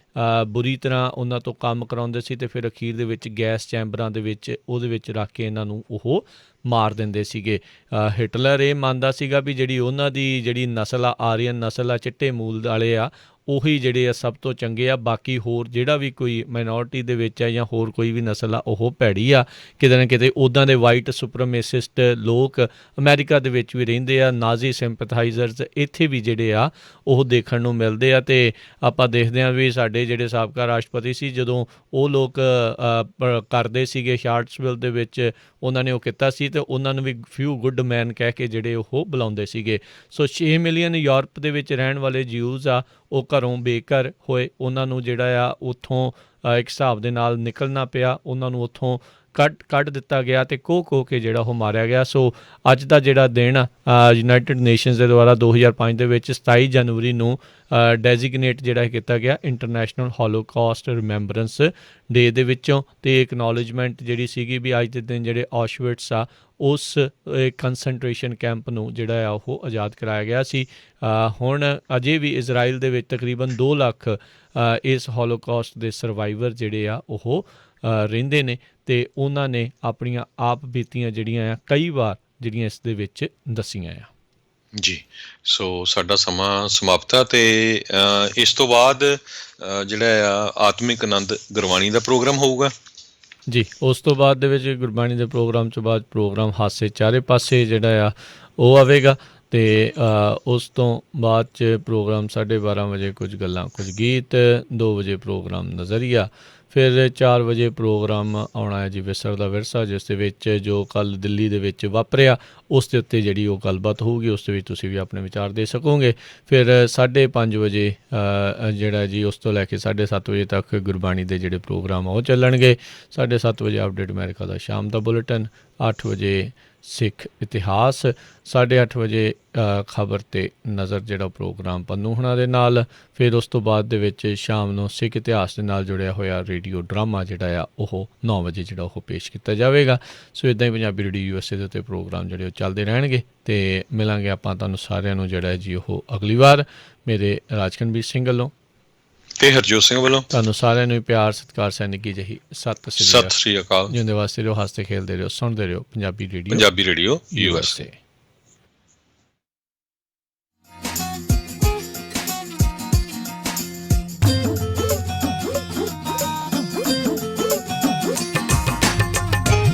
A: ਬੁਰੀ ਤਰ੍ਹਾਂ ਉਹਨਾਂ ਤੋਂ ਕੰਮ ਕਰਾਉਂਦੇ ਸੀ, ਅਤੇ ਫਿਰ ਅਖੀਰ ਦੇ ਵਿੱਚ ਗੈਸ ਚੈਂਬਰਾਂ ਦੇ ਵਿੱਚ ਉਹਦੇ ਵਿੱਚ ਰੱਖ ਕੇ ਇਹਨਾਂ ਨੂੰ ਉਹ ਮਾਰ ਦਿੰਦੇ ਸੀਗੇ। ਹਿਟਲਰ ਇਹ ਮੰਨਦਾ ਸੀਗਾ ਵੀ ਜਿਹੜੀ ਉਹਨਾਂ ਦੀ ਜਿਹੜੀ ਨਸਲ ਆ, ਆਰੀਅਨ ਨਸਲ ਆ, ਚਿੱਟੇ ਮੂਲ ਵਾਲੇ ਆ, ਉਹੀ ਜਿਹੜੇ ਆ ਸਭ ਤੋਂ ਚੰਗੇ ਆ। ਬਾਕੀ ਹੋਰ ਜਿਹੜਾ ਵੀ ਕੋਈ ਮਾਈਨੋਰਿਟੀ ਦੇ ਵਿੱਚ ਆ ਜਾਂ ਹੋਰ ਕੋਈ ਵੀ ਨਸਲ ਆ ਉਹ ਭੈੜੀ ਆ। ਕਿਤੇ ਨਾ ਕਿਤੇ ਉੱਦਾਂ ਦੇ ਵਾਈਟ ਸੁਪਰਮੇਸਿਸਟ ਲੋਕ ਅਮਰੀਕਾ ਦੇ ਵਿੱਚ ਵੀ ਰਹਿੰਦੇ ਆ, ਨਾਜ਼ੀ ਸਿੰਪਥਾਈਜ਼ਰਸ ਇੱਥੇ ਵੀ ਜਿਹੜੇ ਆ ਉਹ ਦੇਖਣ ਨੂੰ ਮਿਲਦੇ ਆ। ਅਤੇ ਆਪਾਂ ਦੇਖਦੇ ਹਾਂ ਵੀ ਸਾਡੇ ਜਿਹੜੇ ਸਾਬਕਾ ਰਾਸ਼ਟਰਪਤੀ ਸੀ, ਜਦੋਂ ਉਹ ਲੋਕ ਕਰਦੇ ਸੀਗੇ ਸ਼ਾਰਟਸਵਿਲ ਦੇ ਵਿੱਚ, ਉਹਨਾਂ ਨੇ ਉਹ ਕੀਤਾ ਸੀ ਅਤੇ ਉਹਨਾਂ ਨੂੰ ਵੀ ਫਿਊ ਗੁੱਡ ਮੈਨ ਕਹਿ ਕੇ ਜਿਹੜੇ ਉਹ ਬੁਲਾਉਂਦੇ ਸੀਗੇ। ਸੋ 6 ਮਿਲੀਅਨ ਯੂਰਪ ਦੇ ਵਿੱਚ ਰਹਿਣ ਵਾਲੇ ਜਿਊਜ਼ ਆ ਉਹ ਘਰੋਂ ਬੇਘਰ ਹੋਏ, ਉਹਨਾਂ ਨੂੰ ਜਿਹੜਾ ਆ ਉੱਥੋਂ ਇੱਕ ਹਿਸਾਬ ਦੇ ਨਾਲ ਨਿਕਲਣਾ ਪਿਆ, ਉਹਨਾਂ ਨੂੰ ਉੱਥੋਂ ਕੱਢ ਦਿੱਤਾ ਗਿਆ ਅਤੇ ਕੋਹ ਕੇ ਜਿਹੜਾ ਉਹ ਮਾਰਿਆ ਗਿਆ। ਸੋ ਅੱਜ ਦਾ ਜਿਹੜਾ ਦਿਨ ਯੂਨਾਈਟਿਡ ਨੇਸ਼ਨਸ ਦੇ ਦੁਆਰਾ 2005 ਦੇ ਵਿੱਚ 27 ਜਨਵਰੀ ਨੂੰ ਡੈਜ਼ੀਗਨੇਟ ਜਿਹੜਾ ਕੀਤਾ ਗਿਆ ਇੰਟਰਨੈਸ਼ਨਲ ਹੋਲੋਕਾਸਟ ਰਿਮੈਂਬਰੈਂਸ ਡੇ ਦੇ ਵਿੱਚੋਂ, ਅਤੇ ਇਕਨੋਲੇਜਮੈਂਟ ਜਿਹੜੀ ਸੀਗੀ ਵੀ ਅੱਜ ਦੇ ਦਿਨ ਜਿਹੜੇ ਔਸ਼ਵਿਟਸ ਆ ਉਸ ਕੰਸਨਟ੍ਰੇਸ਼ਨ ਕੈਂਪ ਨੂੰ ਜਿਹੜਾ ਆ ਉਹ ਆਜ਼ਾਦ ਕਰਾਇਆ ਗਿਆ ਸੀ। ਹੁਣ ਅਜੇ ਵੀ ਇਜ਼ਰਾਈਲ ਦੇ ਵਿੱਚ ਤਕਰੀਬਨ 2 ਲੱਖ ਇਸ ਹੋਲੋਕਾਸਟ ਦੇ ਸਰਵਾਈਵਰ ਜਿਹੜੇ ਆ ਉਹ ਰਹਿੰਦੇ ਨੇ, ਅਤੇ ਉਹਨਾਂ ਨੇ ਆਪਣੀਆਂ ਆਪ ਬੀਤੀਆਂ ਜਿਹੜੀਆਂ ਆ ਕਈ ਵਾਰ ਜਿਹੜੀਆਂ ਇਸ ਦੇ ਵਿੱਚ ਦੱਸੀਆਂ ਆ।
B: ਜੀ, ਸੋ ਸਾਡਾ ਸਮਾਂ ਸਮਾਪਤ ਆ, ਅਤੇ ਇਸ ਤੋਂ ਬਾਅਦ ਜਿਹੜਾ ਆ ਆਤਮਿਕ ਆਨੰਦ ਗੁਰਬਾਣੀ ਦਾ ਪ੍ਰੋਗਰਾਮ ਹੋਊਗਾ
A: ਜੀ। ਉਸ ਤੋਂ ਬਾਅਦ ਦੇ ਵਿੱਚ ਗੁਰਬਾਣੀ ਦੇ ਪ੍ਰੋਗਰਾਮ ਤੋਂ ਬਾਅਦ ਪ੍ਰੋਗਰਾਮ ਹਾਸੇ ਚਾਰੇ ਪਾਸੇ ਜਿਹੜਾ ਆ ਉਹ ਆਵੇਗਾ, ਅਤੇ ਉਸ ਤੋਂ ਬਾਅਦ 'ਚ ਪ੍ਰੋਗਰਾਮ 12:30 ਵਜੇ ਕੁਝ ਗੱਲਾਂ ਕੁਝ ਗੀਤ, 2 ਵਜੇ ਪ੍ਰੋਗਰਾਮ ਨਜ਼ਰੀਆ, ਫਿਰ 4 ਵਜੇ ਪ੍ਰੋਗਰਾਮ ਆਉਣਾ ਹੈ ਜੀ ਵਿਸਰ ਦਾ ਵਿਰਸਾ, ਜਿਸ ਦੇ ਵਿੱਚ ਜੋ ਕੱਲ੍ਹ ਦਿੱਲੀ ਦੇ ਵਿੱਚ ਵਾਪਰਿਆ ਉਸ ਦੇ ਉੱਤੇ ਜਿਹੜੀ ਉਹ ਗੱਲਬਾਤ ਹੋਊਗੀ, ਉਸ ਦੇ ਵਿੱਚ ਤੁਸੀਂ ਵੀ ਆਪਣੇ ਵਿਚਾਰ ਦੇ ਸਕੋਗੇ। ਫਿਰ 5:30 ਵਜੇ ਜਿਹੜਾ ਜੀ ਉਸ ਤੋਂ ਲੈ ਕੇ 7:30 ਵਜੇ ਤੱਕ ਗੁਰਬਾਣੀ ਦੇ ਜਿਹੜੇ ਪ੍ਰੋਗਰਾਮ ਆ ਉਹ ਚੱਲਣਗੇ। 7:30 ਵਜੇ ਅਪਡੇਟ ਅਮਰੀਕਾ ਦਾ ਸ਼ਾਮ ਦਾ ਬੁਲੇਟਿਨ, 8 ਵਜੇ ਸਿੱਖ ਇਤਿਹਾਸ, 8:30 ਵਜੇ ਖਬਰ 'ਤੇ ਨਜ਼ਰ ਜਿਹੜਾ ਪ੍ਰੋਗਰਾਮ ਪੰਨੂ ਹੁਣਾਂ ਦੇ ਨਾਲ, ਫਿਰ ਉਸ ਤੋਂ ਬਾਅਦ ਦੇ ਵਿੱਚ ਸ਼ਾਮ ਨੂੰ ਸਿੱਖ ਇਤਿਹਾਸ ਦੇ ਨਾਲ ਜੁੜਿਆ ਹੋਇਆ ਰੇਡੀਓ ਡਰਾਮਾ ਜਿਹੜਾ ਆ ਉਹ 9 ਵਜੇ ਜਿਹੜਾ ਉਹ ਪੇਸ਼ ਕੀਤਾ ਜਾਵੇਗਾ। ਸੋ ਇੱਦਾਂ ਹੀ ਪੰਜਾਬੀ ਰੇਡੀਓ USA ਦੇ ਉੱਤੇ ਪ੍ਰੋਗਰਾਮ ਜਿਹੜੇ ਉਹ ਚੱਲਦੇ ਰਹਿਣਗੇ, ਅਤੇ ਮਿਲਾਂਗੇ ਆਪਾਂ ਤੁਹਾਨੂੰ ਸਾਰਿਆਂ ਨੂੰ ਜਿਹੜਾ ਜੀ ਉਹ ਅਗਲੀ ਵਾਰ। ਮੇਰੇ ਰਾਜਕਨਵੀਰ ਸਿੰਘ ਵੱਲੋਂ
B: ਤੇ ਹਰਜੋਤ ਸਿੰਘ ਵੱਲੋਂ
A: ਤੁਹਾਨੂੰ ਸਾਰਿਆਂ ਨੂੰ ਪਿਆਰ ਸਤਿਕਾਰ ਸੈਨਿਕੀ ਜਿਹੀ ਸਤਿ
B: ਸ੍ਰੀ ਅਕਾਲ।
A: ਜਿਉਂਦੇ ਵਾਸਤੇ ਰਹੋ, ਹੱਸਦੇ ਖੇਲਦੇ ਰਹੋ, ਸੁਣਦੇ ਰਹੋ ਪੰਜਾਬੀ ਰੇਡੀਓ
B: USA।